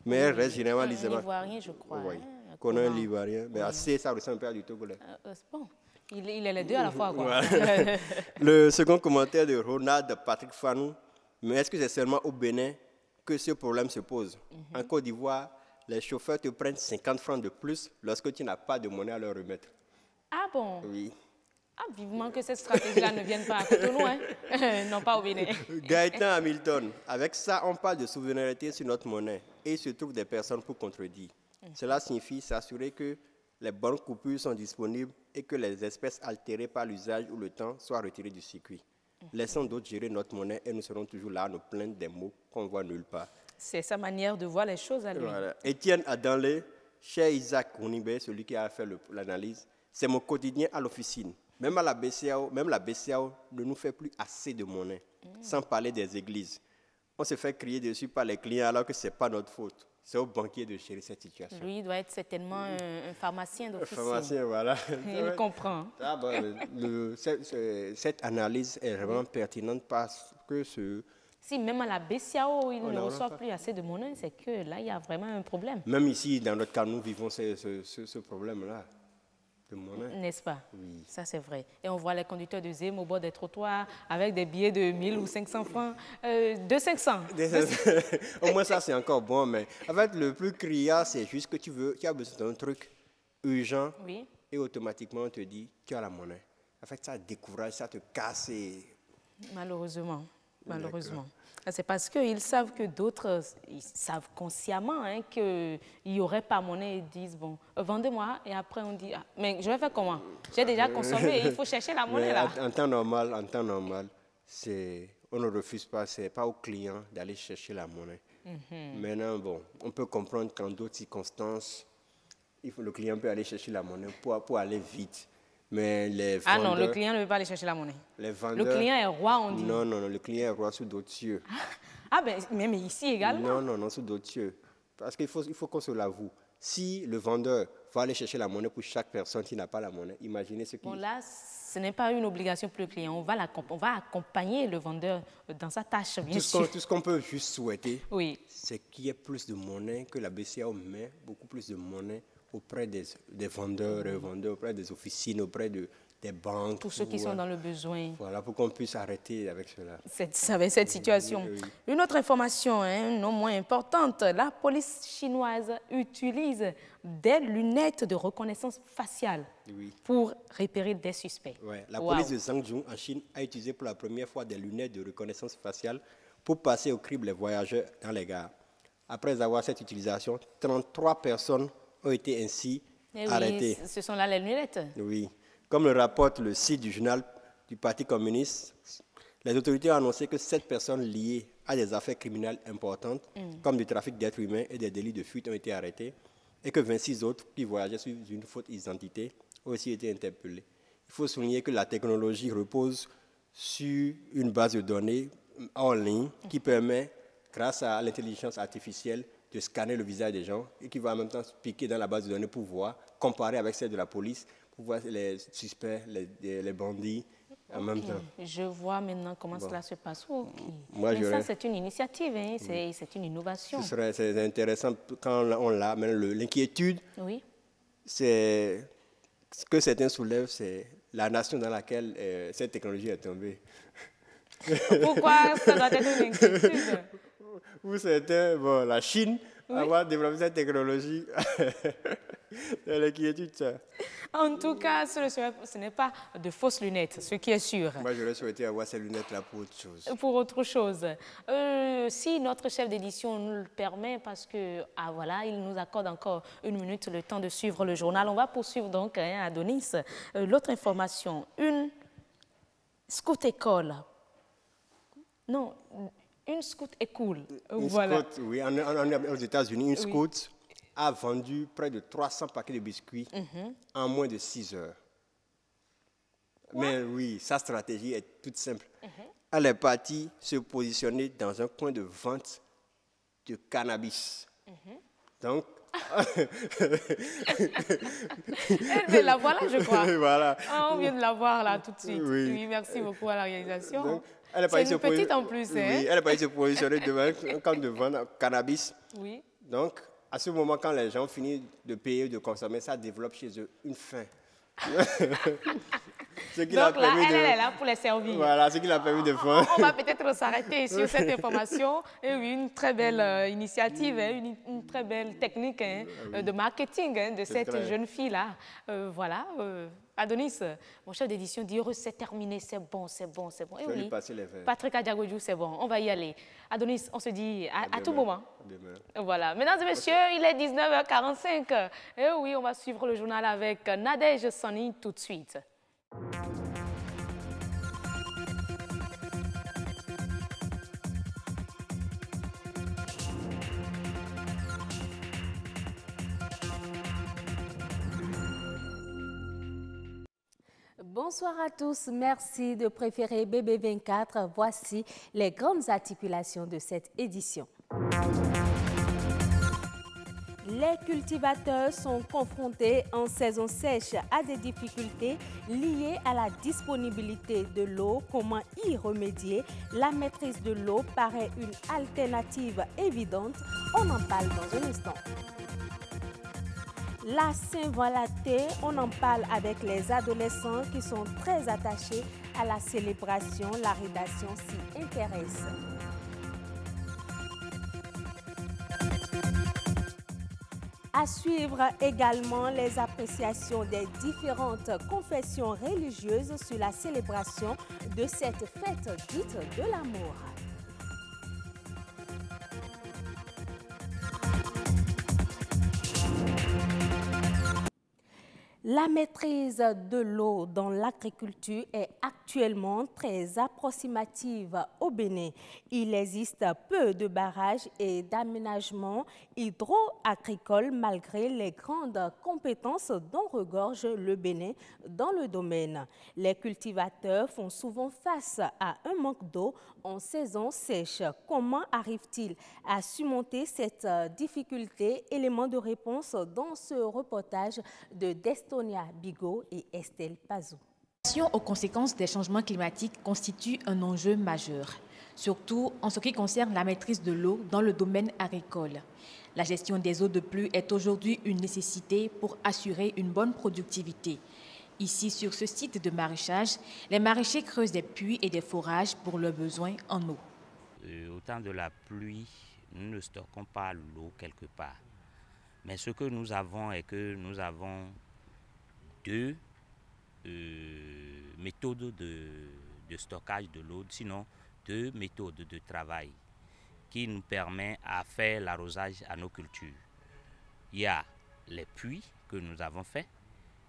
S8: Mais elle reste généralement lisable.
S1: Un Ivoirien, je crois.
S8: Oui. Connant un Ivoirien. Mais assez, ça ressemble un peu à du Togolais.
S1: Bon. Il est les deux à la fois, quoi.
S8: Le second commentaire de Ronald Patrick Fanou. Mais est-ce que c'est seulement au Bénin que ce problème se pose? En Côte d'Ivoire, les chauffeurs te prennent 50 francs de plus lorsque tu n'as pas de monnaie à leur remettre.
S1: Ah bon?
S8: Oui.
S1: Ah, vivement que cette stratégie-là ne vienne pas à Cotonou, hein? Non, pas au Bénin.
S8: Gaëtan Hamilton, avec ça, on parle de souveraineté sur notre monnaie et il se trouve des personnes pour contredire. Cela signifie s'assurer que les bonnes coupures sont disponibles et que les espèces altérées par l'usage ou le temps soient retirées du circuit. Laissons d'autres gérer notre monnaie et nous serons toujours là à nous plaindre des mots qu'on ne voit nulle part.
S1: C'est sa manière de voir les choses à lui.
S8: Voilà. Étienne Adanlé, cher Isaac Kounibé, celui qui a fait l'analyse, c'est mon quotidien à l'officine. Même la BCAO ne nous fait plus assez de monnaie, sans parler des églises. On se fait crier dessus par les clients alors que ce n'est pas notre faute. C'est au banquier de gérer cette situation.
S1: Lui, il doit être certainement un pharmacien d'officine.
S8: Un pharmacien, voilà.
S1: Il comprend.
S8: Ah bon, cette analyse est vraiment pertinente parce que
S1: si même à la BCAO, il ne reçoit plus assez de monnaie, c'est que là, il y a vraiment un problème.
S8: Même ici, dans notre cas, nous vivons ce problème-là.
S1: N'est-ce pas?
S8: Oui.
S1: Ça, c'est vrai. Et on voit les conducteurs de ZEM au bord des trottoirs avec des billets de 1 000 ou 500 francs, de 500.
S8: Au moins, ça, c'est encore bon. Mais en fait, le plus criard, c'est juste que tu as besoin d'un truc urgent.
S1: Oui.
S8: et automatiquement on te dit tu as la monnaie. En fait, ça décourage, ça te casse.
S1: Malheureusement, malheureusement. C'est parce qu'ils savent que d'autres, ils savent consciemment qu'il n'y aurait pas monnaie. Ils disent, bon, vendez-moi. Et après, on dit, ah, mais je vais faire comment? J'ai déjà consommé et il faut chercher la monnaie là.
S8: En temps normal, on ne refuse pas, ce n'est pas au client d'aller chercher la monnaie. Maintenant, bon, on peut comprendre qu'en d'autres circonstances, le client peut aller chercher la monnaie pour aller vite. Mais les vendeurs,
S1: non, le client ne veut pas aller chercher la monnaie.
S8: Les vendeurs,
S1: le client est roi, on dit.
S8: Non, le client est roi sous d'autres cieux.
S1: Ah, ben, mais ici également.
S8: Non, sous d'autres cieux. Parce qu'il faut qu'on se l'avoue. Si le vendeur va aller chercher la monnaie pour chaque personne qui n'a pas la monnaie, imaginez ce qu'il...
S1: Bon, là, ce n'est pas une obligation pour le client. On va accompagner le vendeur dans sa tâche, bien sûr.
S8: Tout ce qu'on peut juste souhaiter,
S1: oui,
S8: c'est qu'il y ait plus de monnaie, que la BCEAO met beaucoup plus de monnaie auprès des vendeurs, auprès des officines, auprès des banques.
S1: Tous ceux qui sont dans le besoin.
S8: Voilà, pour qu'on puisse arrêter avec cela.
S1: Avec cette situation. Oui. Une autre information, non moins importante, la police chinoise utilise des lunettes de reconnaissance faciale pour repérer des suspects.
S8: Ouais. La police de Zhangjiang en Chine a utilisé pour la première fois des lunettes de reconnaissance faciale pour passer au crible les voyageurs dans les gares. Après avoir cette utilisation, 33 personnes ont été ainsi arrêtées.
S1: Ce sont là les lunettes.
S8: Oui. Comme le rapporte le site du journal du Parti communiste, les autorités ont annoncé que 7 personnes liées à des affaires criminelles importantes, comme du trafic d'êtres humains et des délits de fuite, ont été arrêtées, et que 26 autres qui voyageaient sous une fausse identité ont aussi été interpellés. Il faut souligner que la technologie repose sur une base de données en ligne qui permet, grâce à l'intelligence artificielle, de scanner le visage des gens et qui va en même temps piquer dans la base de données pour voir, comparer avec celle de la police, pour voir les suspects, les bandits en même temps.
S1: Je vois maintenant comment cela se passe.
S8: Mais
S1: ça, c'est une initiative, c'est une innovation.
S8: C'est intéressant quand on l'a, mais l'inquiétude, c'est ce que certains soulèvent, c'est la nation dans laquelle cette technologie est tombée.
S1: Pourquoi ça doit être une inquiétude?
S8: Pour certains, la Chine, avoir développé cette technologie, c'est l'inquiétude, ça.
S1: En tout cas, ce n'est pas de fausses lunettes, ce qui est sûr.
S8: Moi, j'aurais souhaité avoir ces lunettes-là pour autre chose.
S1: Pour autre chose. Si notre chef d'édition nous le permet, parce que, voilà, il nous accorde encore 1 minute le temps de suivre le journal. On va poursuivre donc, Adonis. L'autre information, une scout école. Non, une scout est cool. Voilà.
S8: Scout, oui, aux États-Unis, une scout a vendu près de 300 paquets de biscuits en moins de 6 heures. Mais oui, sa stratégie est toute simple. Elle est partie se positionner dans un coin de vente de cannabis. Donc,
S1: mais la voilà, je crois.
S8: Voilà.
S1: On vient de la voir là tout de suite. Oui, merci beaucoup à la réalisation.
S8: Donc,
S1: c'est une petite en plus.
S8: Oui, elle est partie se positionner devant un camp de vente de cannabis. Oui. Donc, à ce moment, quand les gens finissent de payer, de consommer, ça développe chez eux une faim.
S1: Donc là, elle est là pour les servir.
S8: Voilà, ce qui l'a permis de faire.
S1: On va peut-être s'arrêter sur cette information. Et oui, une très belle initiative, une très belle technique de marketing de cette jeune fille-là. Voilà. Adonis, mon chef d'édition dit « c'est terminé, c'est bon, c'est bon, c'est bon ». Et oui, Patrick Adiagodjou, c'est bon, on va y aller. Adonis, on se dit à tout moment. Voilà. Mesdames et messieurs, il est 19h45. Et oui, on va suivre le journal avec Nadège Sani tout de suite.
S2: Bonsoir à tous, merci de préférer BB24. Voici les grandes articulations de cette édition. Les cultivateurs sont confrontés en saison sèche à des difficultés liées à la disponibilité de l'eau. Comment y remédier? La maîtrise de l'eau paraît une alternative évidente. On en parle dans un instant. La Saint-Valentin, on en parle avec les adolescents qui sont très attachés à la célébration. La rédaction s'y intéresse. À suivre également les appréciations des différentes confessions religieuses sur la célébration de cette fête dite de l'amour. La maîtrise de l'eau dans l'agriculture est actuellement très approximative au Bénin. Il existe peu de barrages et d'aménagements hydro-agricoles malgré les grandes compétences dont regorge le Bénin dans le domaine. Les cultivateurs font souvent face à un manque d'eau en saison sèche. Comment arrivent-ils à surmonter cette difficulté? Élément de réponse dans ce reportage de Destonia Bigot et Estelle Pazou.
S9: L'adaptation aux conséquences des changements climatiques constitue un enjeu majeur, surtout en ce qui concerne la maîtrise de l'eau dans le domaine agricole. La gestion des eaux de pluie est aujourd'hui une nécessité pour assurer une bonne productivité. Ici, sur ce site de maraîchage, les maraîchers creusent des puits et des forages pour leurs besoins en eau.
S10: Au temps de la pluie, nous ne stockons pas l'eau quelque part. Mais ce que nous avons est que nous avons deux méthodes de stockage de l'eau, sinon deux méthodes de travail qui nous permettent à faire l'arrosage à nos cultures. Il y a les puits que nous avons faits,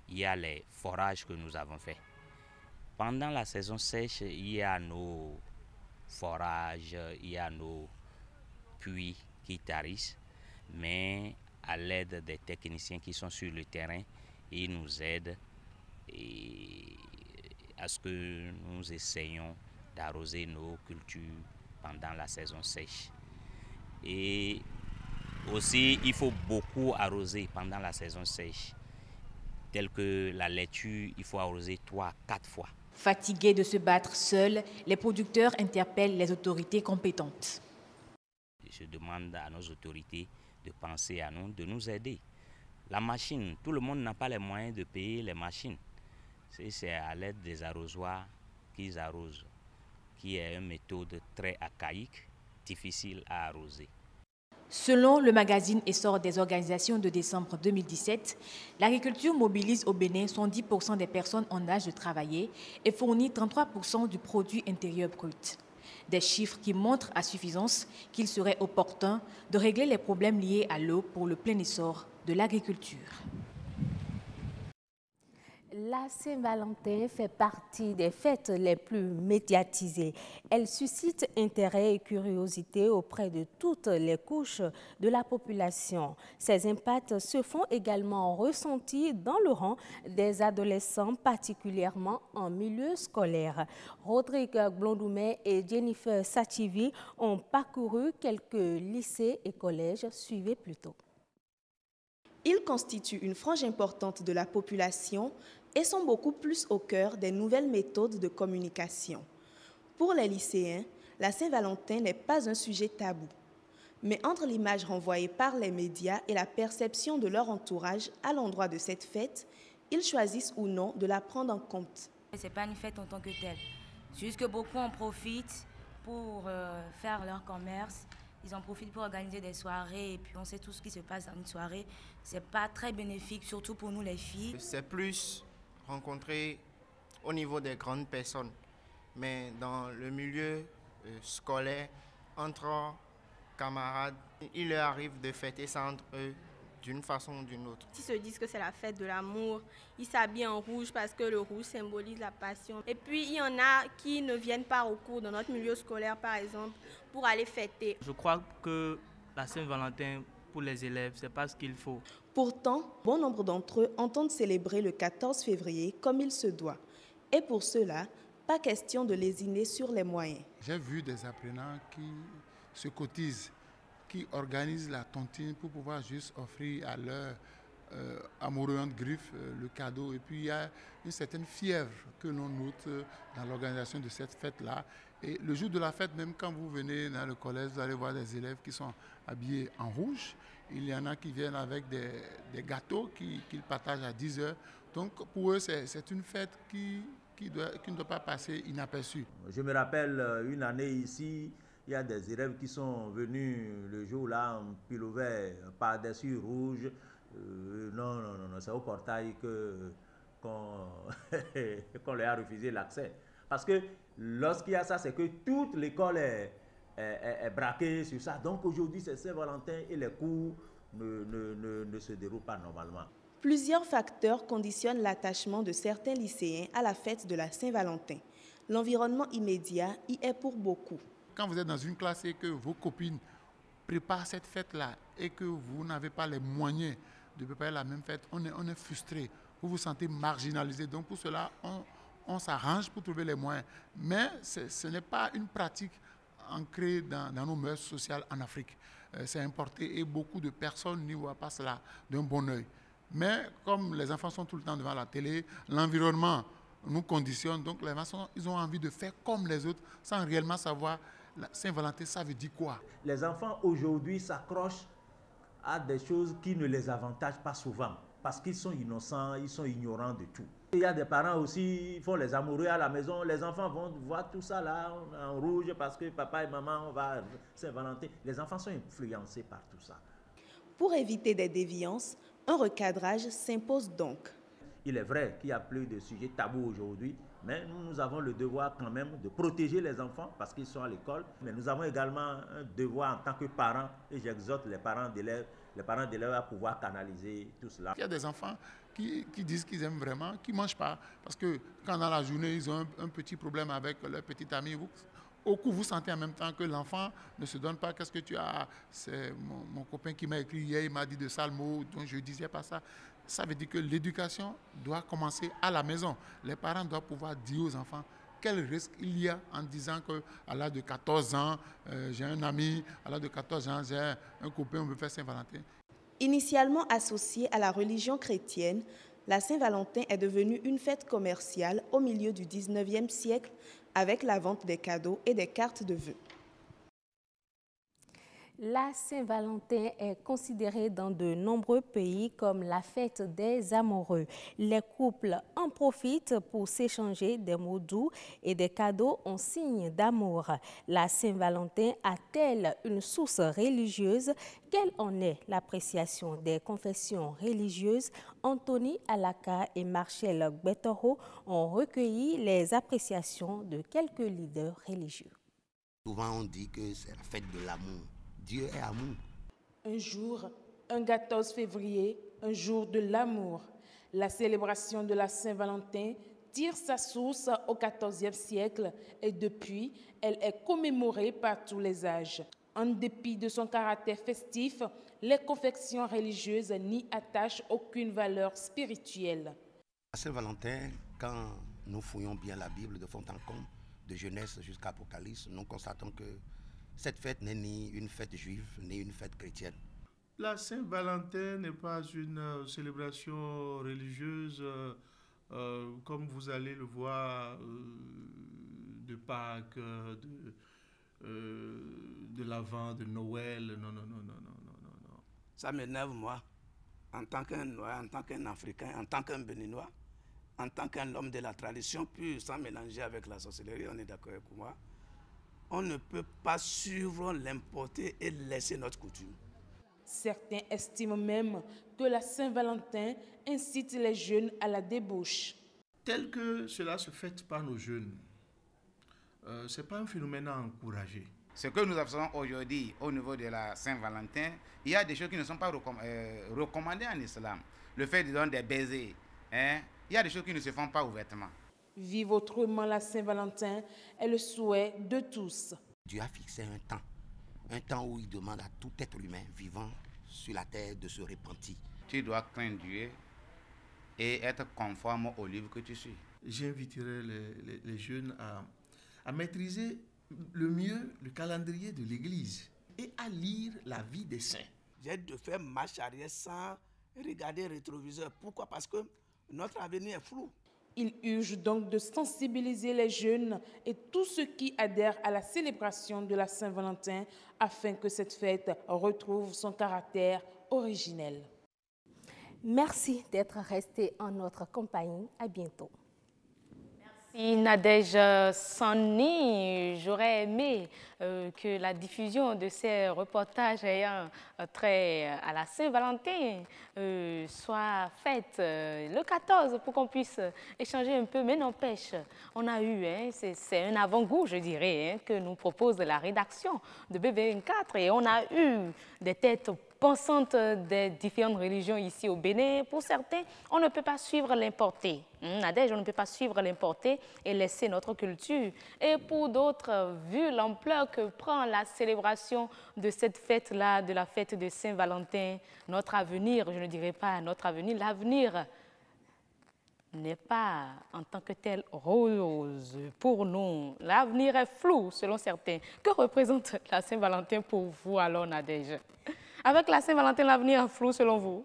S10: il y a les forages que nous avons faits. Pendant la saison sèche, il y a nos forages, il y a nos puits qui tarissent, mais à l'aide des techniciens qui sont sur le terrain, ils nous aident à ce que nous essayions d'arroser nos cultures pendant la saison sèche. Et aussi, il faut beaucoup arroser pendant la saison sèche. Tel que la laitue, il faut arroser 3 à 4 fois.
S9: Fatigués de se battre seuls, les producteurs interpellent les autorités compétentes.
S10: Je demande à nos autorités de penser à nous, de nous aider. La machine, tout le monde n'a pas les moyens de payer les machines. C'est à l'aide des arrosoirs qu'ils arrosent, qui est une méthode très archaïque, difficile à arroser.
S9: Selon le magazine Essor des organisations de décembre 2017, l'agriculture mobilise au Bénin 110% des personnes en âge de travailler et fournit 33% du produit intérieur brut. Des chiffres qui montrent à suffisance qu'il serait opportun de régler les problèmes liés à l'eau pour le plein essor de l'agriculture.
S2: La Saint-Valentin fait partie des fêtes les plus médiatisées. Elle suscite intérêt et curiosité auprès de toutes les couches de la population. Ces impacts se font également ressentir dans le rang des adolescents, particulièrement en milieu scolaire. Rodrigue Blondoumet et Jennifer Sachivi ont parcouru quelques lycées et collèges. Suivez plutôt.
S11: Ils constituent une frange importante de la population et sont beaucoup plus au cœur des nouvelles méthodes de communication. Pour les lycéens, la Saint-Valentin n'est pas un sujet tabou. Mais entre l'image renvoyée par les médias et la perception de leur entourage à l'endroit de cette fête, ils choisissent ou non de la prendre en compte.
S12: Ce n'est pas une fête en tant que telle. C'est juste que beaucoup en profitent pour faire leur commerce. Ils en profitent pour organiser des soirées et puis on sait tout ce qui se passe dans une soirée. C'est pas très bénéfique, surtout pour nous les filles.
S13: C'est plus rencontrer au niveau des grandes personnes. Mais dans le milieu scolaire, entre camarades, il leur arrive de fêter ça entre eux d'une façon ou d'une autre.
S14: Ils se disent que c'est la fête de l'amour. Ils s'habillent en rouge parce que le rouge symbolise la passion. Et puis, il y en a qui ne viennent pas au cours dans notre milieu scolaire, par exemple, pour aller fêter.
S15: Je crois que la Saint-Valentin, pour les élèves, c'est pas ce qu'il faut.
S11: Pourtant, bon nombre d'entre eux entendent célébrer le 14 février comme il se doit. Et pour cela, pas question de lésiner sur les moyens.
S16: J'ai vu des apprenants qui se cotisent, qui organisent la tontine pour pouvoir juste offrir à leur amoureux entre griffes le cadeau. Et puis il y a une certaine fièvre que l'on note dans l'organisation de cette fête-là. Et le jour de la fête, même quand vous venez dans le collège, vous allez voir des élèves qui sont habillés en rouge. Il y en a qui viennent avec des gâteaux qu'ils partagent à 10 heures. Donc pour eux, c'est une fête qui ne doit pas passer inaperçue.
S17: Je me rappelle une année ici, il y a des élèves qui sont venus le jour-là en pullover par-dessus rouge non, c'est au portail qu'on leur a refusé l'accès. Parce que lorsqu'il y a ça, c'est que toute l'école est braquée sur ça. Donc aujourd'hui, c'est Saint-Valentin et les cours ne se déroulent pas normalement.
S11: Plusieurs facteurs conditionnent l'attachement de certains lycéens à la fête de la Saint-Valentin. L'environnement immédiat y est pour beaucoup.
S16: Quand vous êtes dans une classe et que vos copines préparent cette fête-là et que vous n'avez pas les moyens de préparer la même fête, on est frustré. Vous vous sentez marginalisé. Donc pour cela, on s'arrange pour trouver les moyens. Mais ce n'est pas une pratique ancrée dans nos mœurs sociales en Afrique. C'est importé et beaucoup de personnes n'y voient pas cela d'un bon œil. Mais comme les enfants sont tout le temps devant la télé, l'environnement nous conditionne, donc les enfants ils ont envie de faire comme les autres sans réellement savoir la Saint-Valentin, ça veut dire quoi.
S17: Les enfants aujourd'hui s'accrochent à des choses qui ne les avantagent pas souvent parce qu'ils sont innocents, ils sont ignorants de tout. Il y a des parents aussi, ils font les amoureux à la maison, les enfants vont voir tout ça là en rouge parce que papa et maman, on va Saint-Valentin. Les enfants sont influencés par tout ça.
S11: Pour éviter des déviances, un recadrage s'impose donc.
S17: Il est vrai qu'il y a plus de sujets tabous aujourd'hui, mais nous avons le devoir quand même de protéger les enfants parce qu'ils sont à l'école. Mais nous avons également un devoir en tant que parents, et j'exhorte les parents d'élèves à pouvoir canaliser tout cela.
S16: Il y a des enfants qui disent qu'ils aiment vraiment, qui ne mangent pas. Parce que quand dans la journée, ils ont un petit problème avec leur petit ami, au coup, vous sentez en même temps que l'enfant ne se donne pas. Qu'est-ce que tu as? C'est mon copain qui m'a écrit hier, il m'a dit de sales mots, donc je ne disais pas ça. Ça veut dire que l'éducation doit commencer à la maison. Les parents doivent pouvoir dire aux enfants quel risque il y a en disant qu'à l'âge de 14 ans, j'ai un ami, à l'âge de 14 ans, j'ai un copain, on veut faire Saint-Valentin.
S11: Initialement associée à la religion chrétienne, la Saint-Valentin est devenue une fête commerciale au milieu du 19e siècle avec la vente des cadeaux et des cartes de vœux.
S2: La Saint-Valentin est considérée dans de nombreux pays comme la fête des amoureux. Les couples en profitent pour s'échanger des mots doux et des cadeaux en signe d'amour. La Saint-Valentin a-t-elle une source religieuse? Quelle en est l'appréciation des confessions religieuses? Anthony Alaka et Marcel Gbetoro ont recueilli les appréciations de quelques leaders religieux.
S18: Souvent on dit que c'est la fête de l'amour. Dieu est amour.
S19: Un jour, un 14 février, un jour de l'amour. La célébration de la Saint-Valentin tire sa source au XIVe siècle et depuis, elle est commémorée par tous les âges. En dépit de son caractère festif, les confessions religieuses n'y attachent aucune valeur spirituelle.
S18: La Saint-Valentin, quand nous fouillons bien la Bible de fond en comble, de Genèse jusqu'à Apocalypse, nous constatons que cette fête n'est ni une fête juive, ni une fête chrétienne.
S20: La Saint-Valentin n'est pas une célébration religieuse comme vous allez le voir de Pâques, de l'Avent, de Noël. Non.
S21: Ça m'énerve, moi, en tant qu'un Noir, en tant qu'un Africain, en tant qu'un Béninois, en tant qu'un homme de la tradition pure, sans mélanger avec la sorcellerie, on est d'accord avec moi. On ne peut pas suivre, l'importer et laisser notre coutume.
S19: Certains estiment même que la Saint-Valentin incite les jeunes à la débauche.
S20: Tel que cela se fait par nos jeunes, ce n'est pas un phénomène à encourager.
S22: Ce que nous observons aujourd'hui au niveau de la Saint-Valentin, il y a des choses qui ne sont pas recommandées en islam. Le fait de donner des baisers, il y a des choses qui ne se font pas ouvertement.
S19: Vivre autrement la Saint-Valentin est le souhait de tous.
S18: Dieu a fixé un temps où il demande à tout être humain vivant sur la terre de se repentir.
S22: Tu dois craindre Dieu et être conforme au livre que tu suis.
S20: J'inviterai les jeunes à maîtriser le mieux le calendrier de l'Église et à lire la vie des saints.
S21: J'ai de faire marche arrière sans regarder le rétroviseur. Pourquoi? Parce que notre avenir est flou.
S19: Il urge donc de sensibiliser les jeunes et tous ceux qui adhèrent à la célébration de la Saint-Valentin afin que cette fête retrouve son caractère originel.
S2: Merci d'être resté en notre compagnie. À bientôt.
S1: Merci. Merci Nadège Sani. J'aurais aimé que la diffusion de ces reportages ayant trait à la Saint-Valentin soit faite le 14 pour qu'on puisse échanger un peu, mais n'empêche, on a eu, c'est un avant-goût, je dirais, que nous propose la rédaction de BB24 et on a eu des têtes pensantes des différentes religions ici au Bénin. Pour certains, on ne peut pas suivre l'importé. Nadège, on ne peut pas suivre l'importé et laisser notre culture. Et pour d'autres, vu l'ampleur que prend la célébration de cette fête-là, de la fête de Saint-Valentin, notre avenir, je ne dirais pas notre avenir, l'avenir n'est pas en tant que tel rose pour nous. L'avenir est flou selon certains. Que représente la Saint-Valentin pour vous alors, Nadège? Avec la Saint-Valentin, l'avenir est flou selon vous?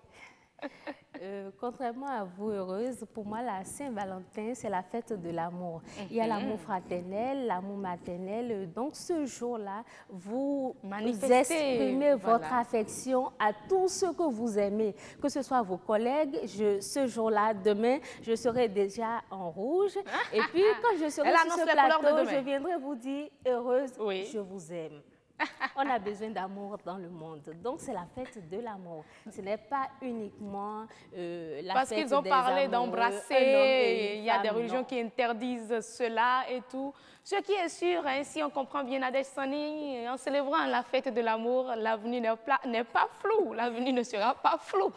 S2: Contrairement à vous, Heureuse, pour moi, la Saint-Valentin, c'est la fête de l'amour. Il y a l'amour fraternel, l'amour maternel. Donc, ce jour-là, vous exprimez votre affection à tous ceux que vous aimez, que ce soit vos collègues. Ce jour-là, demain, je serai déjà en rouge. Et puis, quand je serai sur ce plateau, je viendrai vous dire, Heureuse, je vous aime. On a besoin d'amour dans le monde. Donc, c'est la fête de l'amour. Ce n'est pas uniquement la fête des amoureux.
S1: Parce qu'ils ont parlé d'embrasser. Il y a des religions qui interdisent cela et tout. Ce qui est sûr, si on comprend bien Nadège Sani, en célébrant la fête de l'amour, l'avenir n'est pas flou. L'avenir ne sera pas flou.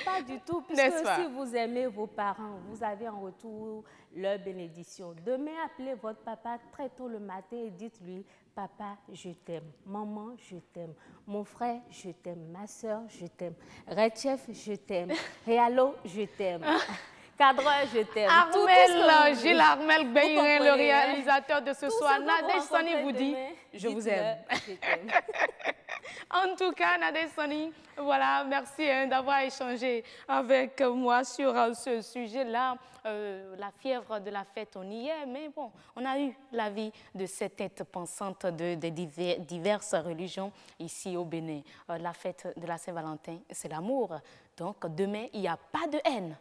S2: Pas du tout, puisque si vous aimez vos parents, vous avez en retour leur bénédiction. Demain, appelez votre papa très tôt le matin et dites-lui: papa, je t'aime. Maman, je t'aime. Mon frère, je t'aime. Ma soeur, je t'aime. Red Chef, je t'aime. Réalo, je t'aime. Cadreur, je t'aime.
S1: Gilles Armel Beyrin, le réalisateur de ce soir, Nadège Sani vous dit: je vous aime. En tout cas, Nadège Sani, voilà, merci d'avoir échangé avec moi sur ce sujet-là. La fièvre de la fête, on y est, mais bon, on a eu l'avis de cette tête pensante des diverses religions ici au Bénin. La fête de la Saint-Valentin, c'est l'amour. Donc, demain, il n'y a pas de haine.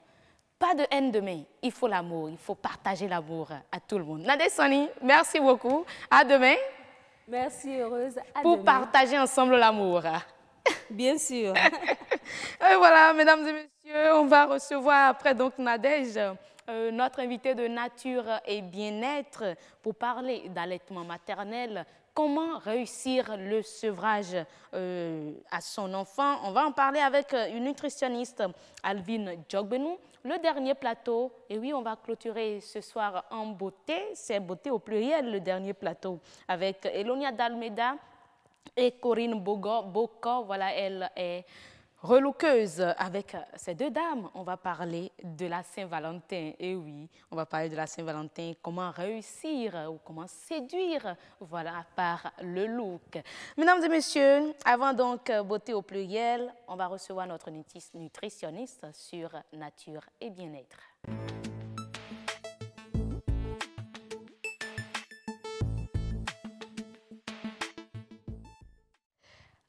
S1: Pas de haine demain. Il faut l'amour. Il faut partager l'amour à tout le monde. Nadège Sani, merci beaucoup. À demain.
S2: Merci, Heureuse.
S1: Pour partager ensemble l'amour.
S2: Bien sûr.
S1: Et voilà, mesdames et messieurs, on va recevoir après donc Nadège, notre invité de Nature et Bien-être, pour parler d'allaitement maternel. Comment réussir le sevrage à son enfant? On va en parler avec une nutritionniste, Alvin Djogbenou. Le dernier plateau, et oui, on va clôturer ce soir en beauté, c'est beauté au pluriel, le dernier plateau, avec Elonia Dalmeda et Corinne Bocor. Voilà, elle est relookeuse. Avec ces deux dames, on va parler de la Saint-Valentin. Et oui, on va parler de la Saint-Valentin, comment réussir ou comment séduire, voilà, par le look. Mesdames et messieurs, avant donc beauté au pluriel, on va recevoir notre nutritionniste sur Nature et Bien-être.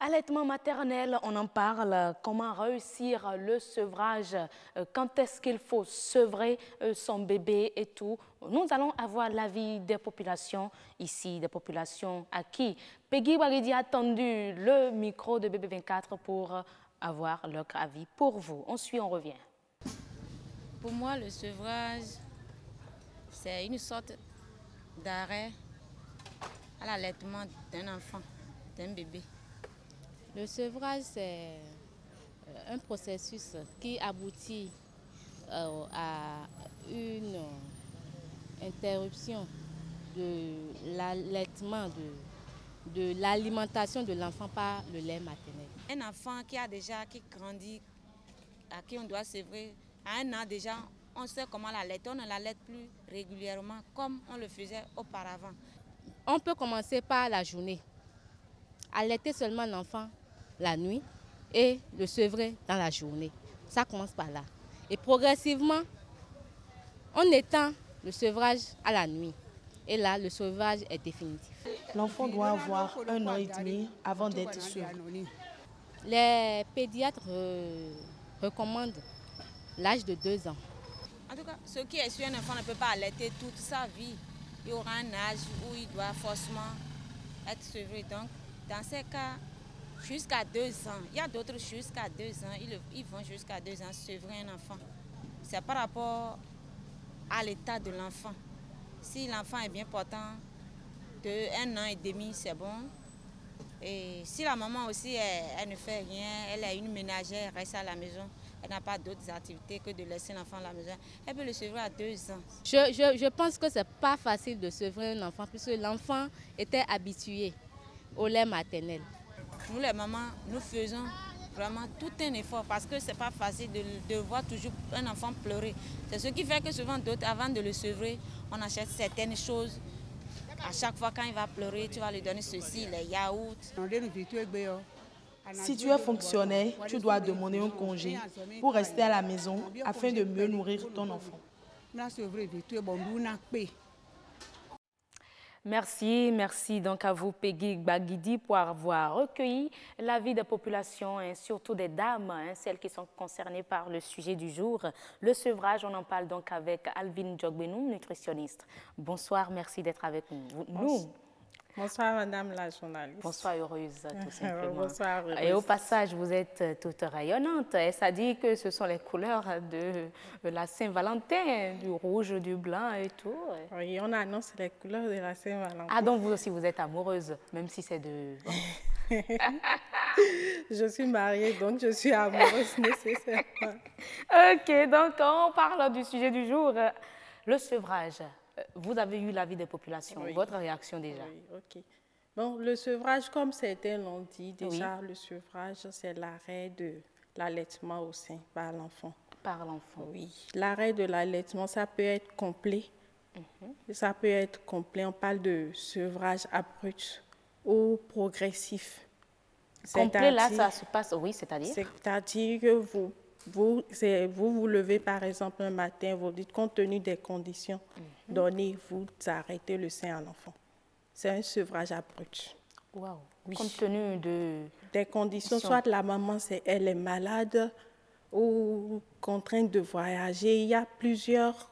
S1: Allaitement maternel, on en parle, comment réussir le sevrage, quand est-ce qu'il faut sevrer son bébé et tout. Nous allons avoir l'avis des populations ici, des populations à qui Peggy Waridi a attendu le micro de BB24 pour avoir leur avis pour vous. On suit, on revient.
S3: Pour moi, le sevrage, c'est une sorte d'arrêt à l'allaitement d'un enfant, d'un bébé. Le sevrage, c'est un processus qui aboutit à une interruption de l'allaitement, de l'alimentation de l'enfant par le lait maternel. Un enfant qui grandit, à qui on doit sevrer, à 1 an déjà, on sait comment l'allaiter. On ne l'allaite plus régulièrement comme on le faisait auparavant. On peut commencer par la journée. Allaiter seulement l'enfant la nuit et le sevrer dans la journée. Ça commence par là. Et progressivement, on étend le sevrage à la nuit. Et là, le sevrage est définitif.
S5: L'enfant doit avoir 1 an et demi avant d'être sevré.
S3: Les pédiatres recommandent l'âge de 2 ans. En tout cas, ce qui est sûr, un enfant ne peut pas allaiter toute sa vie. Il y aura un âge où il doit forcément être sevré. Donc, dans ces cas, jusqu'à 2 ans, il y a d'autres jusqu'à 2 ans, ils vont jusqu'à 2 ans sevrer un enfant. C'est par rapport à l'état de l'enfant. Si l'enfant est bien portant, de 1 an et demi, c'est bon. Et si la maman aussi, elle ne fait rien, elle est une ménagère, elle reste à la maison, elle n'a pas d'autres activités que de laisser l'enfant à la maison, elle peut le sevrer à 2 ans.
S6: Je pense que ce n'est pas facile de sevrer un enfant puisque l'enfant était habitué au lait maternel.
S3: Nous les mamans, nous faisons vraiment tout un effort parce que ce n'est pas facile de voir toujours un enfant pleurer. C'est ce qui fait que souvent d'autres, avant de le sevrer, on achète certaines choses. À chaque fois quand il va pleurer, tu vas lui donner ceci, les yaourts.
S5: Si tu es fonctionnaire, tu dois demander un congé pour rester à la maison afin de mieux nourrir ton enfant.
S1: Merci donc à vous, Peggy Baguidi, pour avoir recueilli l'avis des populations et surtout des dames, celles qui sont concernées par le sujet du jour, le sevrage. On en parle donc avec Alvin Djogbenou, nutritionniste. Bonsoir, merci d'être avec nous.
S7: Bonsoir, madame la journaliste.
S1: Bonsoir, heureuse, tout simplement.
S7: Bonsoir, heureuse.
S1: Et au passage, vous êtes toute rayonnante. Et ça dit que ce sont les couleurs de la Saint-Valentin, du rouge, du blanc et tout.
S7: Oui, on annonce les couleurs de la Saint-Valentin.
S1: Ah, donc vous aussi, vous êtes amoureuse, même si c'est de...
S7: Je suis mariée, donc je suis amoureuse nécessairement.
S1: Ok, donc on parle du sujet du jour, le sevrage. Vous avez eu l'avis des populations,
S7: oui.
S1: Votre réaction déjà?
S7: Oui, ok. Bon, le sevrage, comme certains l'ont dit, déjà, oui. Le sevrage, c'est l'arrêt de l'allaitement au sein par l'enfant.
S1: Par l'enfant?
S7: Oui. L'arrêt de l'allaitement, ça peut être complet. Ça peut être complet. On parle de sevrage abrupt ou progressif.
S1: Complet, là, ça se passe, oui, c'est-à-dire?
S7: C'est-à-dire que vous levez par exemple un matin, vous dites compte tenu des conditions données, vous arrêtez le sein à l'enfant. C'est un sevrage abrupt.
S1: Wow. Oui. Compte tenu
S7: des conditions, soit la maman elle est malade ou contrainte de voyager. Il y a plusieurs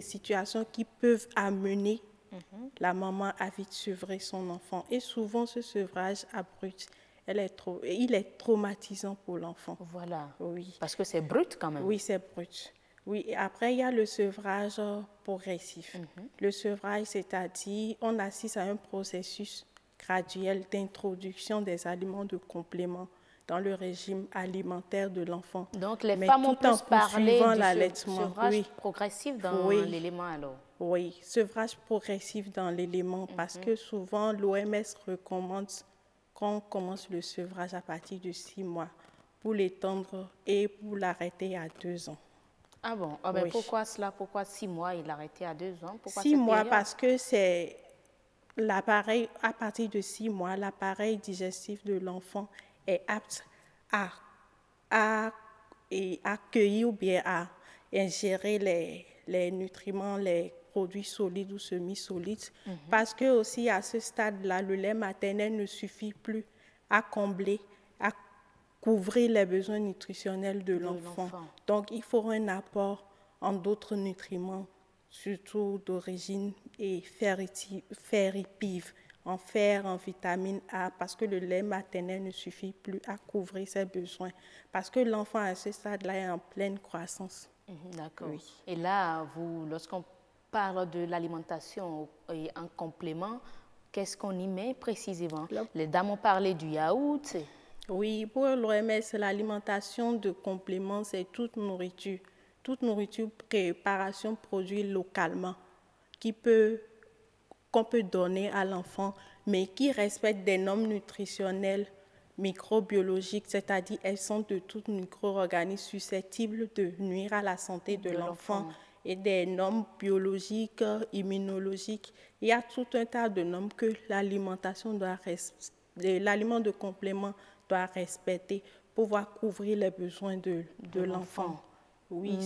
S7: situations qui peuvent amener la maman à vite sevrer son enfant. Et souvent, ce sevrage abrupt, il est traumatisant pour l'enfant.
S1: Voilà.
S7: Oui.
S1: Parce que c'est brut quand même.
S7: Oui, c'est brut. Oui, et après, il y a le sevrage progressif. Le sevrage, c'est-à-dire, on assiste à un processus graduel d'introduction des aliments de complément dans le régime alimentaire de l'enfant.
S1: Donc, les femmes ont plus parlé du sevrage progressif dans l'élément alors?
S7: Oui, sevrage progressif dans l'élément parce que souvent, l'OMS recommande qu'on commence le sevrage à partir de 6 mois pour l'étendre et pour l'arrêter à 2 ans.
S1: Ah bon? Ah ben oui. Pourquoi cela? Pourquoi 6 mois et l'arrêter à 2 ans? Pourquoi
S7: 6 mois parce que c'est l'appareil, à partir de 6 mois, l'appareil digestif de l'enfant est apte à accueillir ou bien à ingérer les nutriments, les produits solides ou semi-solides, parce que aussi à ce stade-là, le lait maternel ne suffit plus à combler, à couvrir les besoins nutritionnels de l'enfant. Donc, il faut un apport en d'autres nutriments, surtout d'origine et ferripive, en fer, en vitamine A, parce que le lait maternel ne suffit plus à couvrir ses besoins, parce que l'enfant à ce stade-là est en pleine croissance.
S1: D'accord. Oui. Et là, lorsqu'on parle de l'alimentation en complément, qu'est-ce qu'on y met précisément? Les dames ont parlé du yaourt.
S7: Oui, pour l'OMS, l'alimentation de complément, c'est toute nourriture préparation produite localement qu'on peut donner à l'enfant, mais qui respecte des normes nutritionnelles microbiologiques, c'est-à-dire elles sont de tout micro-organisme susceptible de nuire à la santé de l'enfant. Et des normes biologiques, immunologiques. Il y a tout un tas de normes que l'aliment de complément doit respecter pour pouvoir couvrir les besoins de l'enfant. Oui.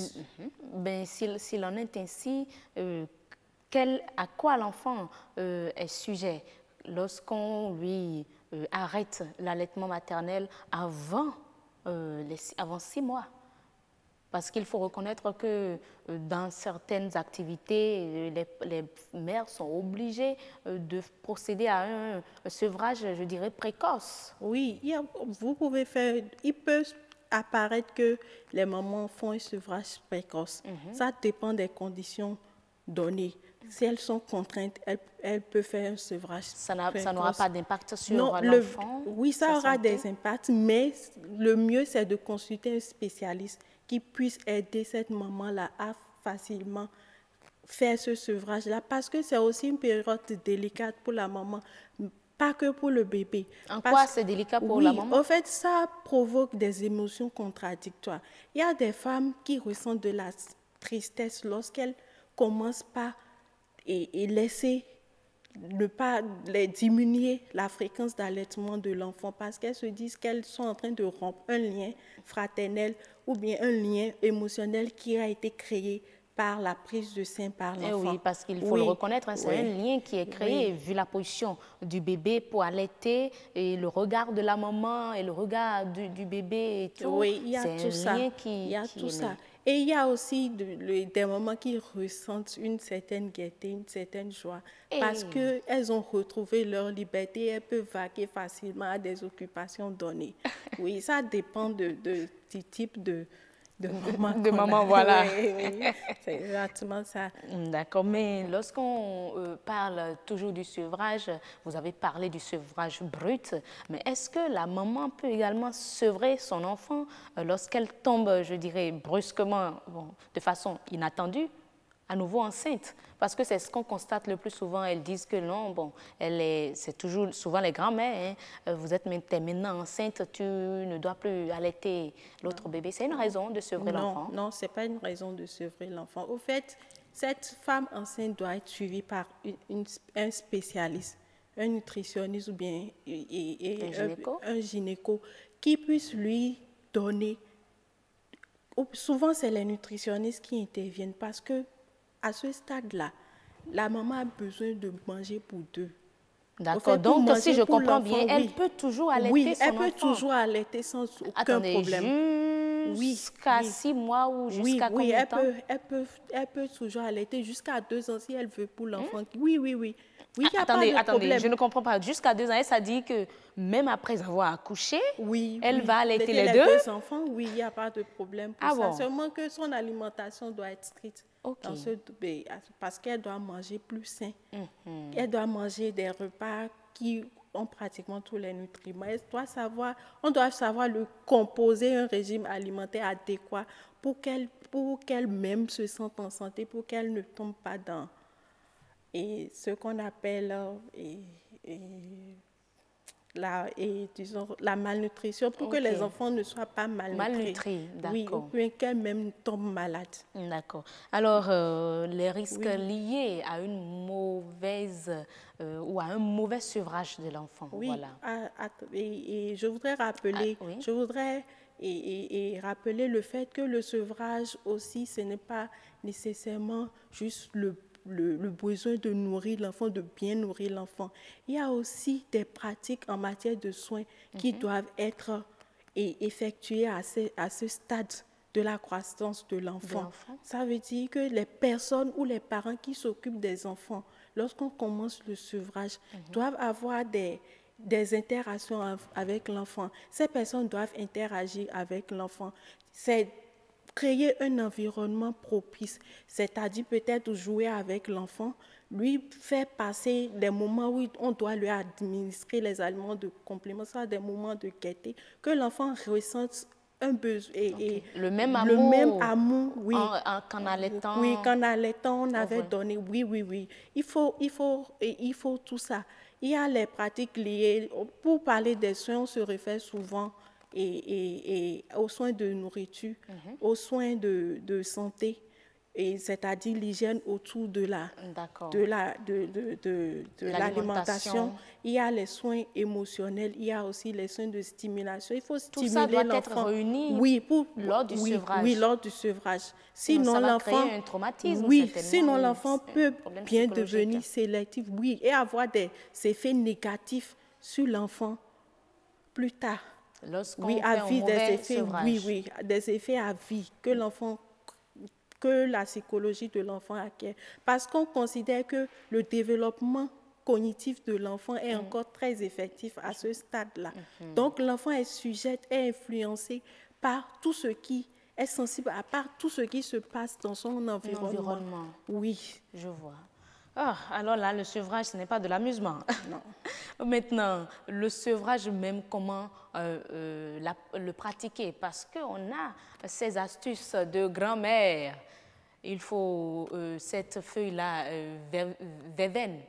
S1: Ben, s'il en est ainsi, à quoi l'enfant est sujet lorsqu'on lui arrête l'allaitement maternel avant 6 mois? Parce qu'il faut reconnaître que dans certaines activités, les mères sont obligées de procéder à un sevrage, je dirais, précoce.
S7: Oui, vous pouvez faire... Il peut apparaître que les mamans font un sevrage précoce. Ça dépend des conditions données. Si elles sont contraintes, elles peuvent faire un sevrage précoce.
S1: Ça n'aura pas d'impact sur l'enfant?
S7: Oui, ça aura des impacts, mais le mieux, c'est de consulter un spécialiste qui puisse aider cette maman-là à facilement faire ce sevrage-là, parce que c'est aussi une période délicate pour la maman, pas que pour le bébé.
S1: En quoi c'est délicat pour la maman?
S7: En fait, ça provoque des émotions contradictoires. Il y a des femmes qui ressentent de la tristesse lorsqu'elles commencent par et laisser ne pas diminuer la fréquence d'allaitement de l'enfant, parce qu'elles se disent qu'elles sont en train de rompre un lien fraternel ou bien un lien émotionnel qui a été créé par la prise de sein par l'enfant.
S1: Oui, parce qu'il faut le reconnaître, hein, c'est un lien qui est créé, vu la position du bébé pour allaiter, et le regard de la maman et le regard du bébé et tout.
S7: Oui, il y a tout ça.
S1: Il y a tout ça.
S7: Et il y a aussi des mamans qui ressentent une certaine gaieté, une certaine joie, parce qu'elles ont retrouvé leur liberté, elles peuvent vaquer facilement à des occupations données. Oui, ça dépend du type de maman.
S1: De maman, voilà.
S7: Oui, c'est exactement ça.
S1: D'accord, mais lorsqu'on parle toujours du sevrage, vous avez parlé du sevrage brut, mais est-ce que la maman peut également sevrer son enfant lorsqu'elle tombe, je dirais, brusquement, de façon inattendue, à nouveau enceinte? Parce que c'est ce qu'on constate le plus souvent. Elles disent que non, c'est toujours souvent les grands-mères, hein, vous êtes maintenant enceinte, tu ne dois plus allaiter l'autre bébé. C'est une raison de sevrer l'enfant?
S7: Non, ce n'est pas une raison de sevrer l'enfant. Au fait, cette femme enceinte doit être suivie par un spécialiste, un nutritionniste ou bien un gynéco qui puisse lui donner. Souvent, c'est les nutritionnistes qui interviennent parce que à ce stade-là, la maman a besoin de manger pour deux.
S1: D'accord, donc si je comprends bien, elle peut toujours allaiter son enfant?
S7: Oui, elle peut toujours allaiter sans aucun problème.
S1: Jusqu'à 6 mois ou jusqu'à combien de temps?
S7: Elle peut toujours allaiter jusqu'à 2 ans si elle veut pour l'enfant. Oui, il n'y a pas de
S1: attendez,
S7: problème.
S1: Je ne comprends pas. Jusqu'à 2 ans, ça dit que même après avoir accouché, elle va allaiter les deux
S7: enfants? Oui, il n'y a pas de problème pour ça. Seulement que son alimentation doit être stricte. Dans parce qu'elle doit manger plus sain. Elle doit manger des repas qui ont pratiquement tous les nutriments. On doit savoir le composer, un régime alimentaire adéquat pour qu'elle-même se sente en santé, pour qu'elle ne tombe pas dans ce qu'on appelle la malnutrition, pour que les enfants ne soient pas malnutris. Oui, ou qu'elles-même tombent malades.
S1: D'accord. Alors, les risques liés à une mauvaise ou à un mauvais sevrage de l'enfant.
S7: Oui,
S1: voilà.
S7: Et je voudrais rappeler, rappeler le fait que le sevrage aussi, ce n'est pas nécessairement juste le besoin de nourrir l'enfant, de bien nourrir l'enfant. Il y a aussi des pratiques en matière de soins qui doivent être effectuées à ce stade de la croissance de l'enfant. Ça veut dire que les personnes ou les parents qui s'occupent des enfants, lorsqu'on commence le sevrage, doivent avoir des interactions avec l'enfant. Ces personnes doivent interagir avec l'enfant. C'est créer un environnement propice, c'est-à-dire peut-être jouer avec l'enfant, lui faire passer des moments où on doit lui administrer les aliments de complément, soit des moments de gaieté, que l'enfant ressente un besoin et
S1: le même amour,
S7: oui.
S1: Qu'en allaitant.
S7: Oui, qu'en allaitant, on avait donné. Oui. Il faut tout ça. Il y a les pratiques liées. Pour parler des soins, on se réfère souvent aux soins de nourriture, aux soins de santé, c'est-à-dire l'hygiène autour de l'alimentation. Il y a les soins émotionnels, il y a aussi les soins de stimulation. Il faut stimuler l'enfant.
S1: Tout ça doit être réuni lors du sevrage.
S7: Oui, lors du sevrage. Sinon,
S1: ça va
S7: l'enfant
S1: créer un traumatisme.
S7: Sinon l'enfant peut bien devenir sélectif, et avoir des effets négatifs sur l'enfant plus tard.
S1: Oui, à vie, des effets,
S7: oui, des effets à vie que l'enfant, que la psychologie de l'enfant acquiert. Parce qu'on considère que le développement cognitif de l'enfant est encore très effectif à ce stade-là. Donc, l'enfant est sujet, est influencé par tout ce qui est sensible, à part tout ce qui se passe dans son environnement. Oui.
S1: Je vois. Ah, alors là, le sevrage, ce n'est pas de l'amusement. Non. Maintenant, le sevrage même, comment le pratiquer? Parce qu'on a ces astuces de grand-mère. Il faut cette feuille-là, verveine.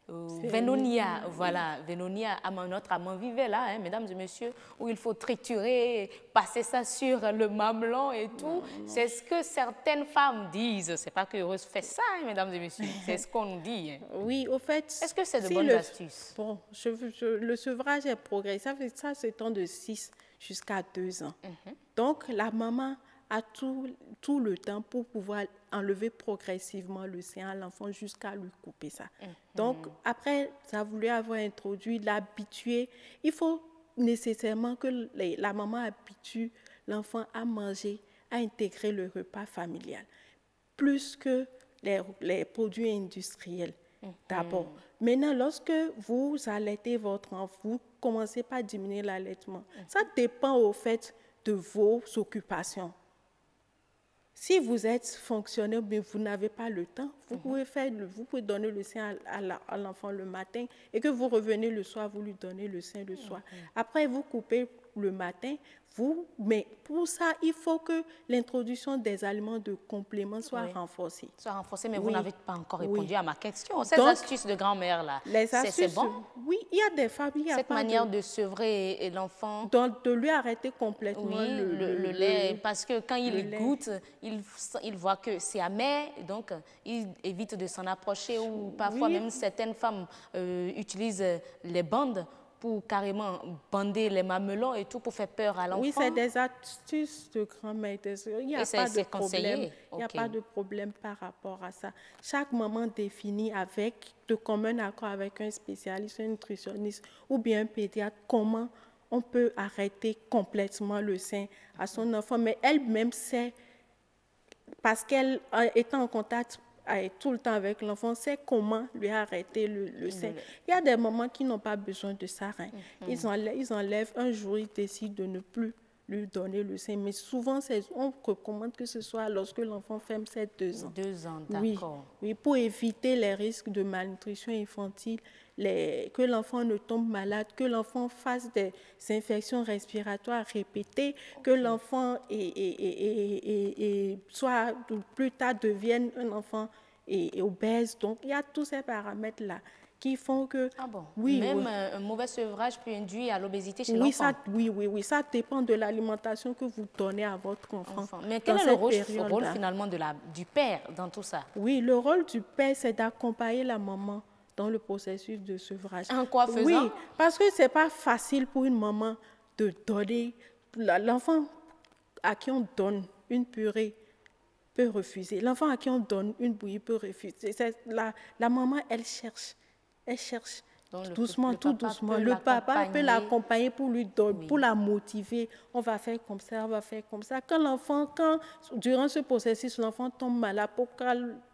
S1: Vénonia, voilà, Vénonia, notre amant vivait là, hein, mesdames et messieurs, où il faut triturer, passer ça sur le mamelon et tout. C'est ce que certaines femmes disent. C'est pas que Heureuse fait ça, hein, mesdames et messieurs. C'est ce qu'on nous dit. Hein.
S7: Oui, au fait.
S1: Est-ce que c'est de bonnes astuces?
S7: Bon, le sevrage est progressif. Ça s'étend de 6 jusqu'à 2 ans. Donc, la maman a tout le temps pour pouvoir enlever progressivement le sein à l'enfant jusqu'à lui couper ça. Donc, après voulu avoir introduit, l'habituer, il faut nécessairement que la maman habitue l'enfant à manger, à intégrer le repas familial, plus que les produits industriels d'abord. Maintenant, lorsque vous allaitez votre enfant, vous commencez par diminuer l'allaitement. Ça dépend au fait de vos occupations. Si vous êtes fonctionnaire, mais vous n'avez pas le temps, vous pouvez donner le sein à l'enfant le matin et que vous revenez le soir, vous lui donnez le sein le soir. Après, vous coupez le matin, mais pour ça, il faut que l'introduction des aliments de complément soit renforcée.
S1: Soit renforcée, mais vous n'avez pas encore répondu à ma question. Ces astuces de grand-mère, là, c'est bon?
S7: Oui, il y a des familles.
S1: Cette manière de sevrer l'enfant.
S7: De lui arrêter complètement
S1: le lait. Parce que quand il goûte, il voit que c'est amer, donc il évite de s'en approcher. Ou parfois même certaines femmes utilisent les bandes pour carrément bander les mamelons et tout pour faire peur à l'enfant.
S7: Oui, c'est des astuces de grand-mère. Il n'y a pas de problème. Il n'y a pas de problème par rapport à ça. Chaque maman définit de commun accord avec un spécialiste, un nutritionniste ou bien un pédiatre comment on peut arrêter complètement le sein à son enfant. Mais elle-même sait, parce qu'elle est en contact tout le temps avec l'enfant, sait comment lui arrêter le sein. Il y a des mamans qui n'ont pas besoin de ça. Ils enlèvent un jour, ils décident de ne plus lui donner le sein. Mais souvent, on recommande que ce soit lorsque l'enfant fait ses 2 ans.
S1: 2 ans, d'accord.
S7: Oui, pour éviter les risques de malnutrition infantile, que l'enfant ne tombe malade, que l'enfant fasse des infections respiratoires répétées, que l'enfant soit plus tard devienne un enfant obèse. Donc, il y a tous ces paramètres-là qui font que...
S1: Ah bon? Même un mauvais sevrage peut induire à l'obésité chez l'enfant?
S7: Oui, ça dépend de l'alimentation que vous donnez à votre enfant.
S1: Mais quel est le rôle finalement du père dans tout ça?
S7: Oui, le rôle du père, c'est d'accompagner la maman dans le processus de sevrage.
S1: En quoi faisant?
S7: Oui, parce que ce n'est pas facile pour une maman de donner... L'enfant à qui on donne une purée peut refuser. L'enfant à qui on donne une bouillie peut refuser. La maman, elle cherche. Donc, doucement. Le papa peut l'accompagner pour lui donner, pour la motiver. On va faire comme ça, Quand durant ce processus, l'enfant tombe malade,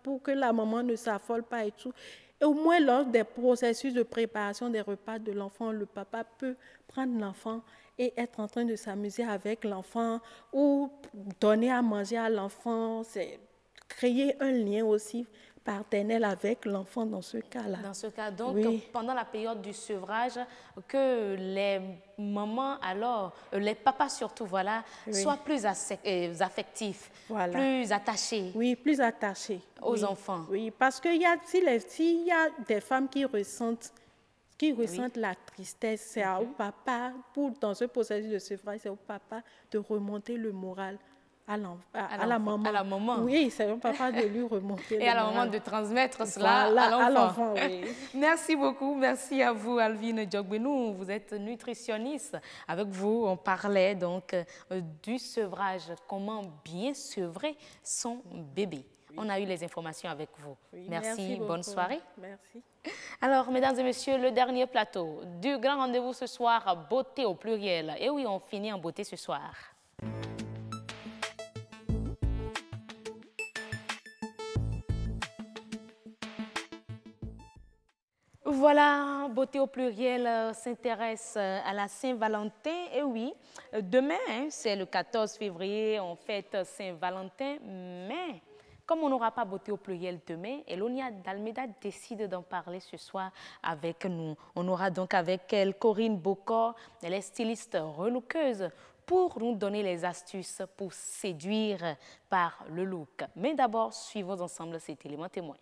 S7: pour que la maman ne s'affole pas et tout, et au moins lors des processus de préparation des repas de l'enfant, le papa peut prendre l'enfant et être en train de s'amuser avec l'enfant ou donner à manger à l'enfant. C'est créer un lien aussi paternel avec l'enfant dans ce cas-là.
S1: Dans ce cas, donc, pendant la période du sevrage, que les mamans, alors, les papas surtout, soient plus affectifs, plus attachés.
S7: Oui, plus attachés.
S1: Aux enfants.
S7: Oui, parce qu'il y a des femmes qui ressentent la tristesse, c'est au papa, dans ce processus de sevrage, c'est au papa de remonter le moral à la maman.
S1: À la maman.
S7: Oui, c'est au papa de lui remonter le moral.
S1: Et à la maman de transmettre cela à l'enfant.
S7: Oui.
S1: Merci beaucoup. Merci à vous, Alvine Djogbenou. Vous êtes nutritionniste. Avec vous, on parlait donc du sevrage. Comment bien sevrer son bébé. On a eu les informations avec vous.
S7: Oui,
S1: merci bonne
S7: beaucoup.
S1: soirée.
S7: Merci.
S1: Alors, mesdames et messieurs, le dernier plateau du grand rendez-vous ce soir, beauté au pluriel. Et oui, on finit en beauté ce soir. Voilà, beauté au pluriel s'intéresse à la Saint-Valentin. Et oui, demain, c'est le 14 février, on fête Saint-Valentin, mais comme on n'aura pas beauté au pluriel demain, Elonia d'Almeida décide d'en parler ce soir avec nous. On aura donc avec elle Corinne Bocor, elle est styliste relookeuse, pour nous donner les astuces pour séduire par le look. Mais d'abord, suivons ensemble cet élément témoin.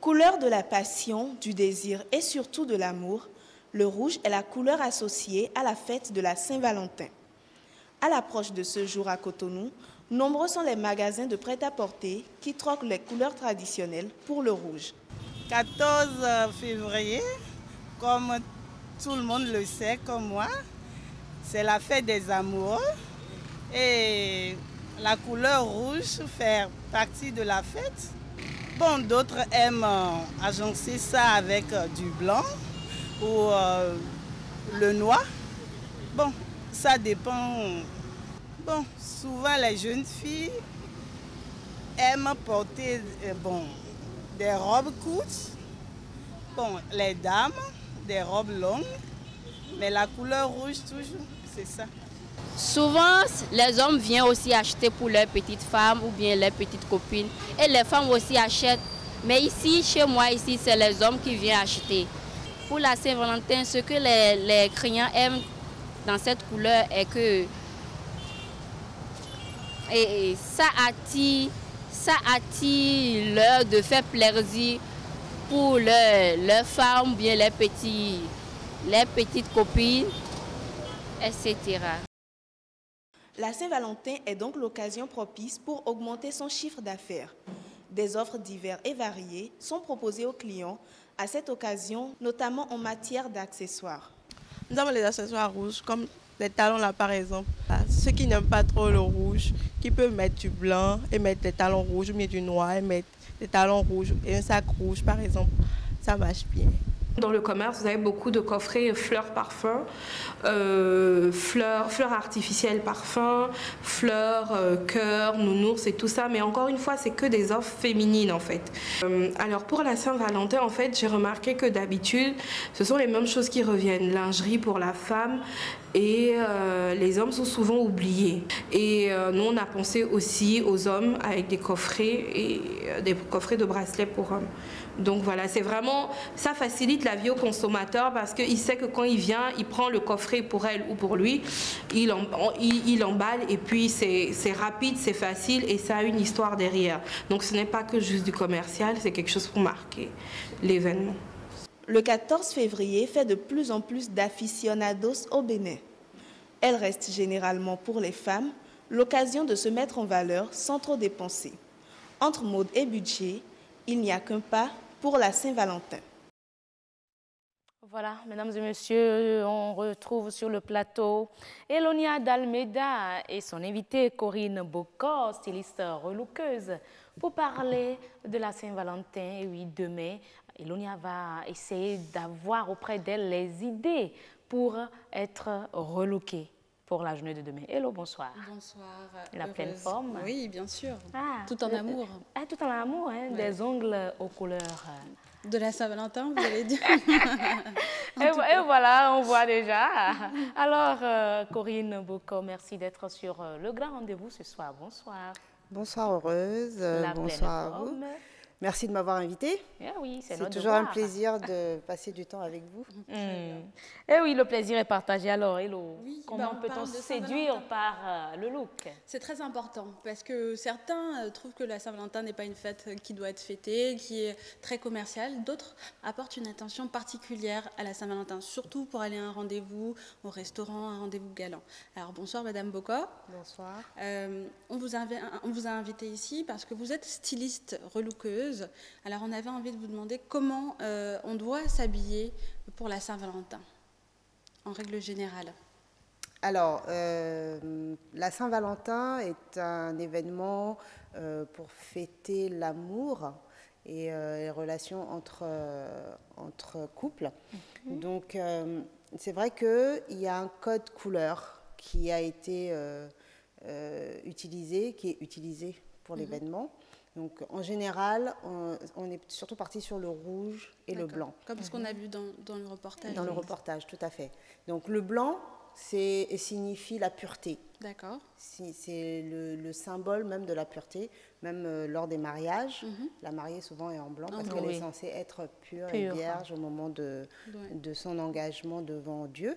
S11: Couleur de la passion, du désir et surtout de l'amour, le rouge est la couleur associée à la fête de la Saint-Valentin. À l'approche de ce jour à Cotonou, nombreux sont les magasins de prêt-à-porter qui troquent les couleurs traditionnelles pour le rouge.
S4: 14 février, comme tout le monde le sait, comme moi, c'est la fête des amoureux et la couleur rouge fait partie de la fête. Bon, d'autres aiment agencer ça avec du blanc ou le noir. Bon, ça dépend. Bon, souvent les jeunes filles aiment porter des robes courtes. Bon, les dames, des robes longues. Mais la couleur rouge toujours, c'est ça.
S3: Souvent, les hommes viennent aussi acheter pour leurs petites femmes ou bien leurs petites copines. Et les femmes aussi achètent. Mais ici, chez moi, ici, c'est les hommes qui viennent acheter. Pour la Saint-Valentin, ce que les clients aiment dans cette couleur est que ça attire leur de faire plaisir pour leurs femmes ou bien les petites copines, etc.
S11: La Saint-Valentin est donc l'occasion propice pour augmenter son chiffre d'affaires. Des offres diverses et variées sont proposées aux clients à cette occasion, notamment en matière d'accessoires.
S7: Nous avons les accessoires rouges, comme les talons là par exemple. Ceux qui n'aiment pas trop le rouge, qui peuvent mettre du blanc et mettre des talons rouges ou bien du noir et mettre des talons rouges et un sac rouge par exemple, ça marche bien.
S8: Dans le commerce, vous avez beaucoup de coffrets fleurs parfum, fleurs artificielles parfum, fleurs cœur, nounours et tout ça. Mais encore une fois, c'est que des offres féminines en fait. Alors pour la Saint-Valentin, en fait, j'ai remarqué que d'habitude, ce sont les mêmes choses qui reviennent. Lingerie pour la femme et les hommes sont souvent oubliés. Et nous, on a pensé aussi aux hommes avec des coffrets et des coffrets de bracelets pour hommes. Donc voilà, c'est vraiment, ça facilite la vie au consommateur parce qu'il sait que quand il vient, il prend le coffret pour elle ou pour lui, il emballe et puis c'est rapide, c'est facile et ça a une histoire derrière. Donc ce n'est pas que juste du commercial, c'est quelque chose pour marquer l'événement.
S11: Le 14 février fait de plus en plus d'aficionados au Bénin. Elle reste généralement pour les femmes l'occasion de se mettre en valeur sans trop dépenser. Entre mode et budget, il n'y a qu'un pas pour la Saint-Valentin.
S1: Voilà, mesdames et messieurs, on retrouve sur le plateau Elonia d'Almeida et son invitée Corinne Bocor, styliste relookeuse, pour parler de la Saint-Valentin. Et oui, demain, Elonia va essayer d'avoir auprès d'elle les idées pour être relookée pour la journée de demain. Hello, bonsoir.
S23: Bonsoir.
S1: La pleine forme.
S23: Oui, bien sûr.
S1: Ah,
S23: tout en amour.
S1: Tout en amour, hein, ouais. Des ongles aux couleurs.
S23: De la Saint-Valentin, vous allez dire.
S1: et voilà, on voit déjà. Alors, Corinne Bocor, merci d'être sur le grand rendez-vous ce soir. Bonsoir.
S24: Bonsoir Heureuse, bonsoir à vous. Merci de m'avoir invitée.
S1: Oui,
S24: c'est toujours un plaisir de passer du temps avec vous.
S1: Et oui, le plaisir est partagé. Alors, Hello,
S23: oui,
S1: comment peut-on séduire par le look?
S23: C'est très important parce que certains trouvent que la Saint-Valentin n'est pas une fête qui doit être fêtée, qui est très commerciale. D'autres apportent une attention particulière à la Saint-Valentin, surtout pour aller à un rendez-vous au restaurant, un rendez-vous galant. Alors, bonsoir Madame Bocor.
S24: Bonsoir.
S23: On vous a invité ici parce que vous êtes styliste relookeuse. Alors, on avait envie de vous demander comment on doit s'habiller pour la Saint-Valentin, en règle générale.
S24: Alors, la Saint-Valentin est un événement pour fêter l'amour et les relations entre couples. Donc, c'est vrai qu'il y a un code couleur qui a été utilisé, qui est utilisé pour l'événement. Donc, en général, on est surtout parti sur le rouge et le blanc.
S23: Comme ce qu'on a vu dans le reportage.
S24: Dans le reportage, tout à fait. Donc, le blanc signifie la pureté.
S23: D'accord.
S24: C'est le symbole même de la pureté, même lors des mariages. La mariée souvent est en blanc parce qu'elle est censée être pure et vierge au moment de son engagement devant Dieu.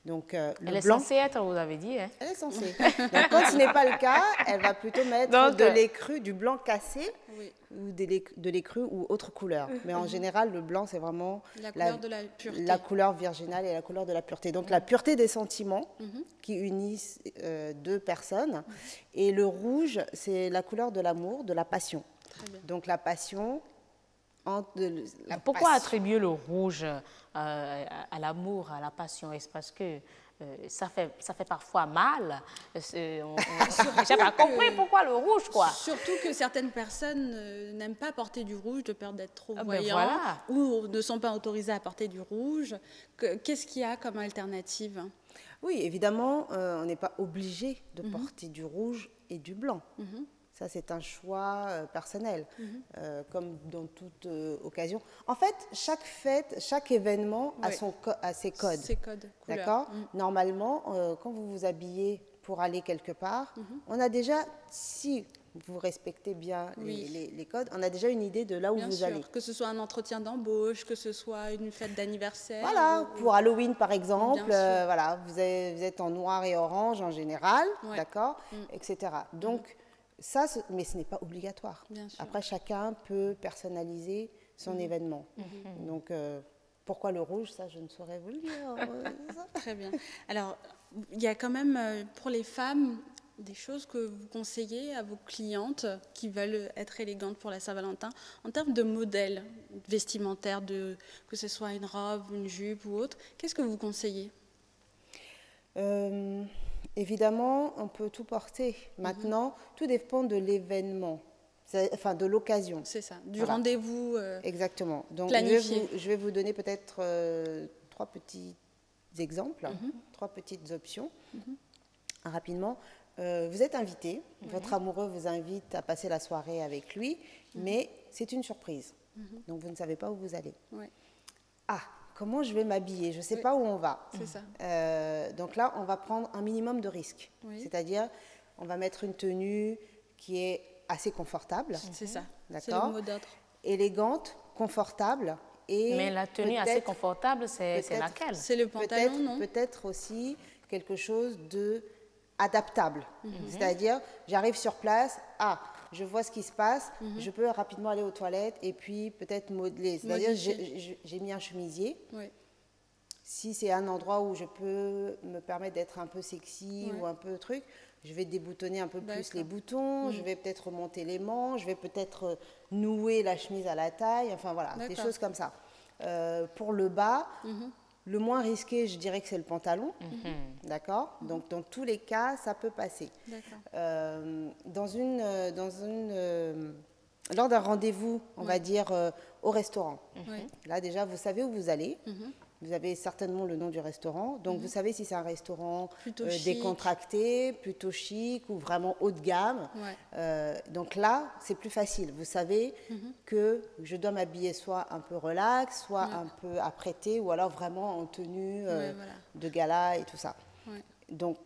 S24: Donc,
S1: elle est censée être, vous avez dit. Hein?
S24: Elle est censée. Donc, quand ce n'est pas le cas, elle va plutôt mettre de l'écru, du blanc cassé, ou de l'écru ou autre couleur. Mais en général, le blanc, c'est vraiment
S23: la couleur de la pureté.
S24: La couleur virginale et la couleur de la pureté. Donc, la pureté des sentiments qui unissent deux personnes. Et le rouge, c'est la couleur de l'amour, de la passion. Donc, la passion...
S1: Pourquoi attribuer le rouge à l'amour, à la passion? Est-ce parce que ça fait parfois mal? Je n'ai pas compris pourquoi le rouge, quoi.
S23: Surtout que certaines personnes n'aiment pas porter du rouge de peur d'être trop voyants,
S1: voilà.
S23: ou ne sont pas autorisées à porter du rouge. Qu'est-ce qu'il y a comme alternative?
S24: Oui, évidemment, on n'est pas obligé de porter du rouge et du blanc. Ça, c'est un choix personnel, comme dans toute occasion. En fait, chaque fête, chaque événement a ses codes.
S23: Ses codes,
S24: d'accord. Normalement, quand vous vous habillez pour aller quelque part, on a déjà, si vous respectez bien les codes, on a déjà une idée de là où vous allez.
S23: Que ce soit un entretien d'embauche, que ce soit une fête d'anniversaire.
S24: Voilà, pour Halloween par exemple, voilà, vous êtes en noir et orange en général, d'accord, etc. Donc, ça, mais ce n'est pas obligatoire. Après, chacun peut personnaliser son événement. Donc, pourquoi le rouge, ça, je ne saurais vous le dire.
S23: Très bien. Alors, il y a quand même, pour les femmes, des choses que vous conseillez à vos clientes qui veulent être élégantes pour la Saint-Valentin, en termes de modèles vestimentaires, que ce soit une robe, une jupe ou autre. Qu'est-ce que vous conseillez?
S24: Évidemment, on peut tout porter. Maintenant, tout dépend de l'événement, enfin de l'occasion.
S23: C'est ça, du rendez-vous
S24: exactement. Donc,
S23: planifié.
S24: je vais vous donner peut-être 3 petits exemples, 3 petites options. Rapidement, vous êtes invité, votre amoureux vous invite à passer la soirée avec lui, mais c'est une surprise. Donc, vous ne savez pas où vous allez. Ah, comment je vais m'habiller? Je ne sais pas où on va.
S23: C'est ça.
S24: Donc là, on va prendre un minimum de risques. C'est-à-dire, on va mettre une tenue qui est assez confortable.
S23: C'est ça.
S24: D'accord.
S23: C'est le mot d'ordre.
S24: Élégante, confortable. Et
S1: mais la tenue assez confortable, c'est laquelle?
S23: C'est le pantalon, non?
S24: Peut-être aussi quelque chose d'adaptable. C'est-à-dire, j'arrive sur place, je vois ce qui se passe, je peux rapidement aller aux toilettes et puis peut-être modeler. C'est-à-dire, j'ai mis un chemisier. Si c'est un endroit où je peux me permettre d'être un peu sexy ou un peu truc, je vais déboutonner un peu plus les boutons, je vais peut-être remonter les manches, je vais peut-être nouer la chemise à la taille, enfin voilà, des choses comme ça. Pour le bas, le moins risqué, je dirais que c'est le pantalon, d'accord. Donc, dans tous les cas, ça peut passer. Lors d'un rendez-vous, on va dire au restaurant, là déjà, vous savez où vous allez. Vous avez certainement le nom du restaurant, donc vous savez si c'est un restaurant décontracté, plutôt chic ou vraiment haut de gamme. Donc là, c'est plus facile. Vous savez que je dois m'habiller soit un peu relax, soit un peu apprêté, ou alors vraiment en tenue de gala et tout ça. Donc,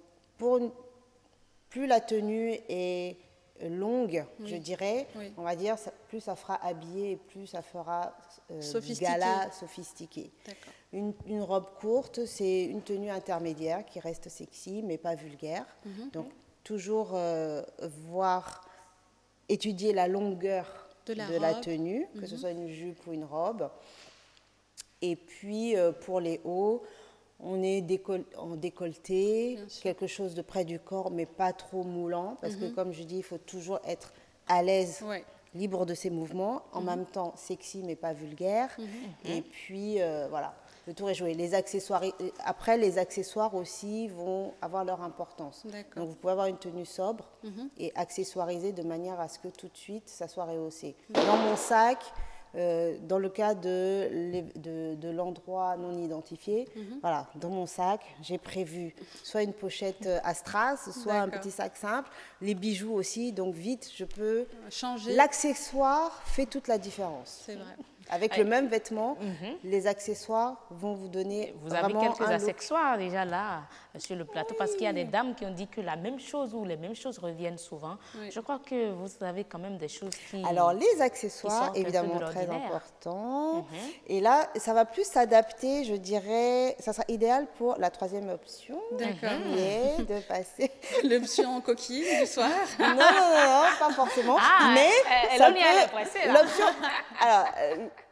S24: plus la tenue est longue, je dirais, on va dire, plus ça fera habillé et plus ça fera gala sophistiqué. Une robe courte, c'est une tenue intermédiaire qui reste sexy mais pas vulgaire. Donc toujours étudier la longueur de la tenue, que ce soit une jupe ou une robe. Et puis pour les hauts, on est en décolleté, quelque chose de près du corps, mais pas trop moulant, parce que comme je dis, il faut toujours être à l'aise, libre de ses mouvements, en même temps sexy, mais pas vulgaire. Et puis, voilà. le tour est joué. Les accessoires, après, les accessoires aussi vont avoir leur importance. Donc, vous pouvez avoir une tenue sobre et accessoiriser de manière à ce que tout de suite, ça soit rehaussé. Dans mon sac, dans le cas de l'endroit non identifié, voilà, dans mon sac, j'ai prévu soit une pochette à strass, soit un petit sac simple, les bijoux aussi, donc vite, je peux changer. L'accessoire fait toute la différence. C'est vrai. Avec le même vêtement, les accessoires vont vous donner
S1: Vous avez quelques accessoires déjà là sur le plateau parce qu'il y a des dames qui ont dit que la même chose ou les mêmes choses reviennent souvent. Je crois que vous avez quand même des choses qui...
S24: Alors les accessoires, évidemment très importants. Et là, ça va plus s'adapter, je dirais, ça sera idéal pour la troisième option.
S23: D'accord.
S24: Qui est de passer...
S23: L'option coquille du soir.
S24: Non, pas forcément.
S1: mais
S24: ça
S1: peut... elle est pressée, là.
S24: L'option... Alors,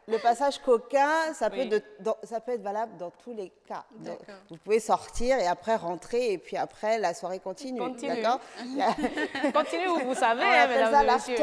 S24: le passage coquin, ça peut être valable dans tous les cas. Donc, vous pouvez sortir et après rentrer et puis après la soirée continue. D'accord.
S1: Continue, vous savez.
S24: On appelle ça l'after.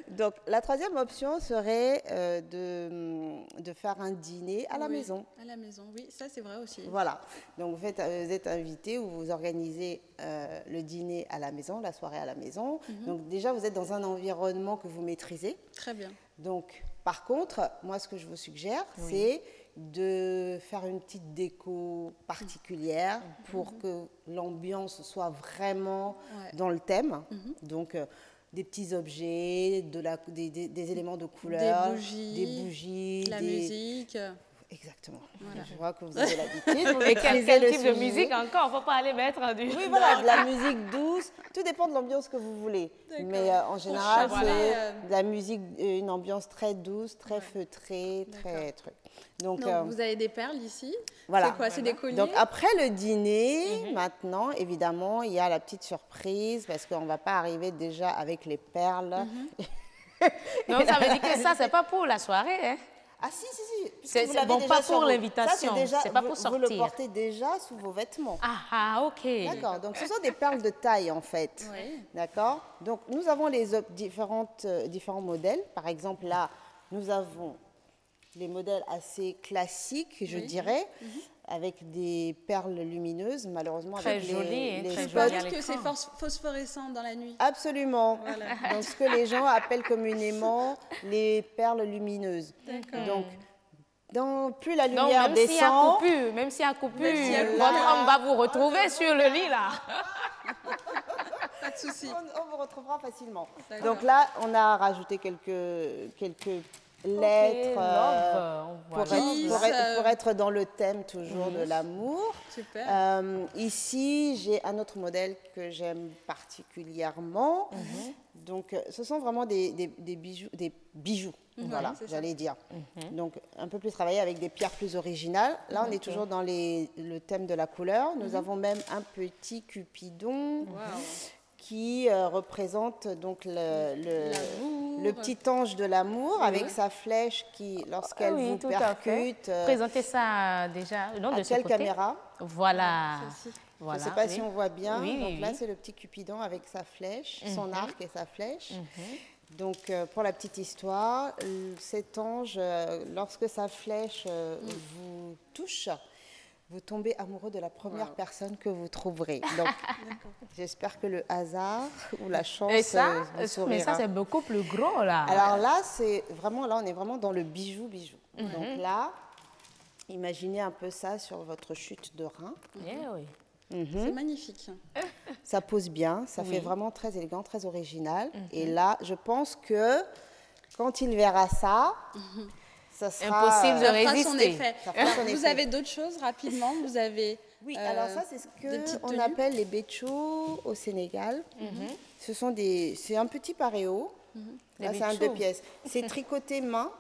S24: Donc la troisième option serait de faire un dîner à la maison.
S23: À la maison, oui, ça c'est vrai aussi.
S24: Voilà. Donc vous êtes invité ou vous organisez le dîner à la maison, la soirée à la maison. Donc déjà vous êtes dans un environnement que vous maîtrisez.
S23: Très bien.
S24: Donc, par contre, moi, ce que je vous suggère, c'est de faire une petite déco particulière pour que l'ambiance soit vraiment dans le thème. Donc, des petits objets, des éléments de couleur, des bougies,
S23: la musique.
S24: Exactement. Voilà. Je vois que vous avez l'habitude.
S1: Et quel type de musique encore? Il ne faut pas aller mettre du...
S24: Oui, voilà, de la musique douce. Tout dépend de l'ambiance que vous voulez. Mais en général, c'est de la musique, une ambiance très douce, très feutrée, très truc.
S23: Donc vous avez des perles ici.
S24: Voilà.
S23: C'est quoi? C'est des colliers?
S24: Donc après le dîner, maintenant, évidemment, il y a la petite surprise parce qu'on ne va pas arriver déjà avec les perles.
S1: Non, ça veut dire que ça, ce n'est pas pour la soirée, hein?
S24: Ah si.
S1: C'est bon, pas pour l'invitation, c'est pas pour sortir.
S24: Vous le portez déjà sous vos vêtements.
S1: Ah, ok.
S24: D'accord, donc ce sont des perles de taille en fait.
S23: Oui.
S24: D'accord. Donc nous avons les différents modèles. Par exemple là, nous avons les modèles assez classiques, je dirais, avec des perles lumineuses, malheureusement.
S1: Très
S24: avec
S1: jolies.
S23: Très jolies. Que c'est phosphorescent dans la nuit.
S24: Absolument. Voilà. Donc ce que les gens appellent communément les perles lumineuses. Donc, plus la lumière descend...
S1: Même s'il y a coupure, votre homme va vous retrouver sur le lit, là.
S23: Pas de souci.
S24: On vous retrouvera facilement. Donc là, on a rajouté quelques lettres pour être dans le thème toujours de l'amour.
S23: Super.
S24: Ici, j'ai un autre modèle que j'aime particulièrement. Donc, ce sont vraiment des bijoux. Voilà, j'allais dire. Donc, un peu plus travaillé avec des pierres plus originales. Là, on est toujours dans le thème de la couleur. Nous avons même un petit cupidon qui représente donc le petit ange de l'amour avec sa flèche qui, lorsqu'elle vous percute...
S1: Présentez ça déjà.
S24: À quelle caméra?
S1: Voilà.
S24: Je ne sais pas si on voit bien. Donc là, c'est le petit Cupidon avec sa flèche, son arc et sa flèche. Donc, pour la petite histoire, cet ange, lorsque sa flèche vous touche, vous tombez amoureux de la première personne que vous trouverez. Donc, j'espère que le hasard ou la chance vous sourira.
S1: Mais ça, c'est beaucoup plus gros, là.
S24: Alors là, on est vraiment dans le bijou. Donc là, imaginez un peu ça sur votre chute de rein.
S23: C'est magnifique.
S24: Ça pose bien, ça fait vraiment très élégant, très original. Et là, je pense que quand il verra ça, ça sera
S1: impossible de résister.
S23: Son effet. Vous avez d'autres choses rapidement? Vous avez
S24: alors ça, c'est ce qu'on appelle les béchos au Sénégal. C'est un petit paréo. Là, c'est un 2 pièces. C'est tricoté main.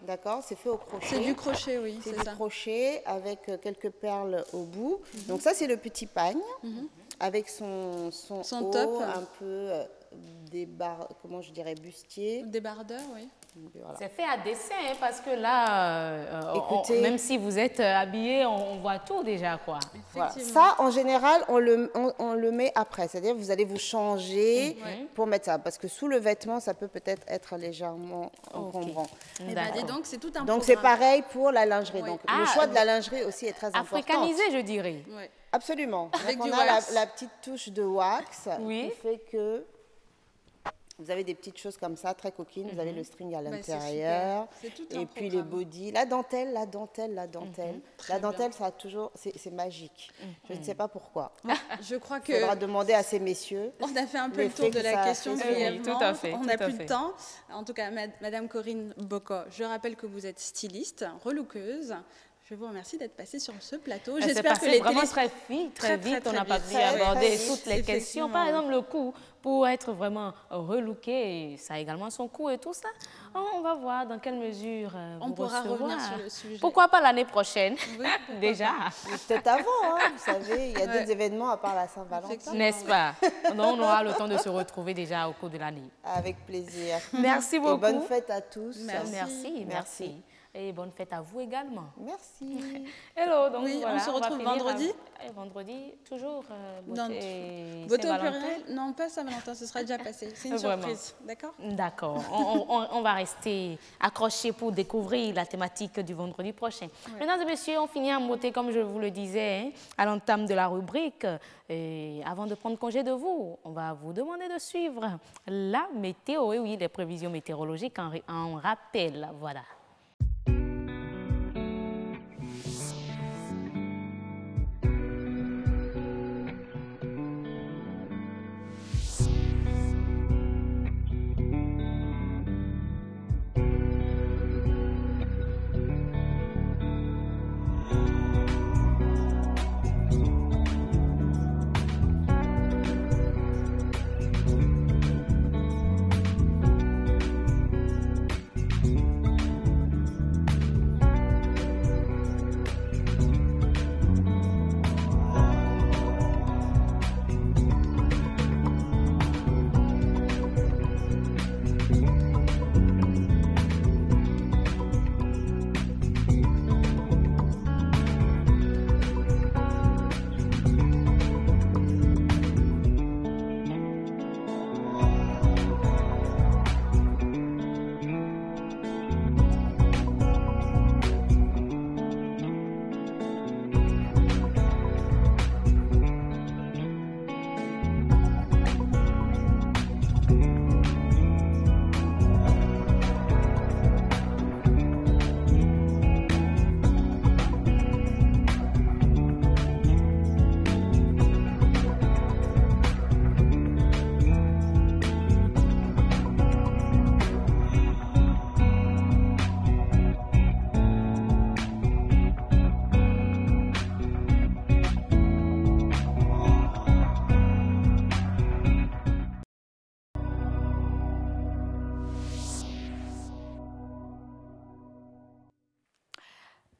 S24: D'accord. C'est fait au crochet.
S23: C'est du crochet, oui.
S24: C'est du crochet avec quelques perles au bout. Donc ça, c'est le petit pagne avec son haut
S23: top
S24: un peu comment je dirais, bustier.
S23: Débardeur, oui.
S24: Voilà.
S1: C'est fait à dessein, hein, parce que là,
S24: Écoutez,
S1: même si vous êtes habillé, on voit tout déjà, quoi.
S24: Voilà. Ça, en général, on le met après. C'est-à-dire vous allez vous changer pour mettre ça. Parce que sous le vêtement, ça peut peut-être être légèrement encombrant.
S23: Et bah, dis donc, c'est tout un
S24: Donc, c'est
S23: programme.
S24: pareil pour la lingerie. Donc, le choix de la lingerie aussi est très important.
S1: Africanisé, je dirais.
S23: Ouais.
S24: Absolument.
S23: Avec
S24: Donc,
S23: du
S24: on a
S23: wax.
S24: la petite touche de wax
S1: Oui.
S24: qui fait que vous avez des petites choses comme ça, très coquines. Vous avez le string à
S23: Bah, c'est
S24: l'intérieur.
S23: super. C'est tout un
S24: Et puis les
S23: programme.
S24: bodys. La dentelle. La dentelle, ça a toujours... C'est magique. Je ne sais pas pourquoi.
S23: Je crois que...
S24: Il faudra demander à ces messieurs.
S23: On a fait un peu le
S24: l'effet
S23: tour de
S24: que
S23: la
S24: ça a
S23: question
S24: fait sur-
S23: brièvement.
S1: tout à fait,
S23: On
S1: tout
S23: n'a
S1: à
S23: plus
S1: fait.
S23: de temps. En tout cas, Madame Corinne Bocco, je rappelle que vous êtes styliste, relookeuse. Je vous remercie d'être passée sur ce plateau.
S1: C'est
S23: J'espère que
S1: passé
S23: les
S1: vraiment
S23: télé-
S1: très vite. On n'a pas pu
S23: Très
S1: aborder
S23: vite,
S1: toutes les questions. Par
S23: effectivement.
S1: exemple, le coût, pour être vraiment relooké, ça a également son coût et tout ça. On va voir dans quelle mesure
S23: On
S1: vous
S23: pourra revenir
S1: recevoir.
S23: sur le sujet.
S1: Pourquoi pas l'année prochaine,
S23: Oui, pourquoi
S1: déjà.
S24: Peut-être avant, hein, vous savez. Il y a d'autres événements à part la Saint-Valentin.
S1: N'est-ce pas? Donc, on aura le temps de se retrouver déjà au cours de l'année.
S24: Avec plaisir.
S1: Merci beaucoup.
S24: Et bonne fête à tous.
S1: Merci. Et bonne fête à vous également.
S24: Merci.
S1: Hello, donc
S23: Oui,
S1: voilà,
S23: on se retrouve
S1: va finir
S23: vendredi.
S1: Et vendredi, toujours
S23: Non,
S1: beauté
S23: Beauté au
S1: Saint-Valentin.
S23: pluriel? Non, pas Saint-Valentin, ce sera déjà passé. C'est une
S1: Vraiment.
S23: surprise, d'accord?
S1: D'accord. On va rester accrochés pour découvrir la thématique du vendredi prochain. Mesdames et messieurs, on finit en beauté, comme je vous le disais, hein, à l'entame de la rubrique. Et avant de prendre congé de vous, on va vous demander de suivre la météo. Et oui, les prévisions météorologiques en rappel. Voilà.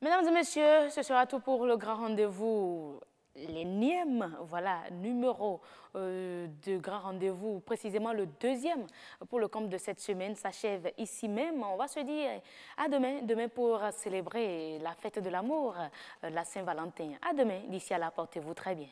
S1: Mesdames et messieurs, ce sera tout pour le grand rendez-vous. L'énième, voilà, numéro de grand rendez-vous, précisément le deuxième pour le camp de cette semaine, s'achève ici même. On va se dire à demain pour célébrer la fête de l'amour, la Saint-Valentin. À demain, d'ici là, portez-vous très bien.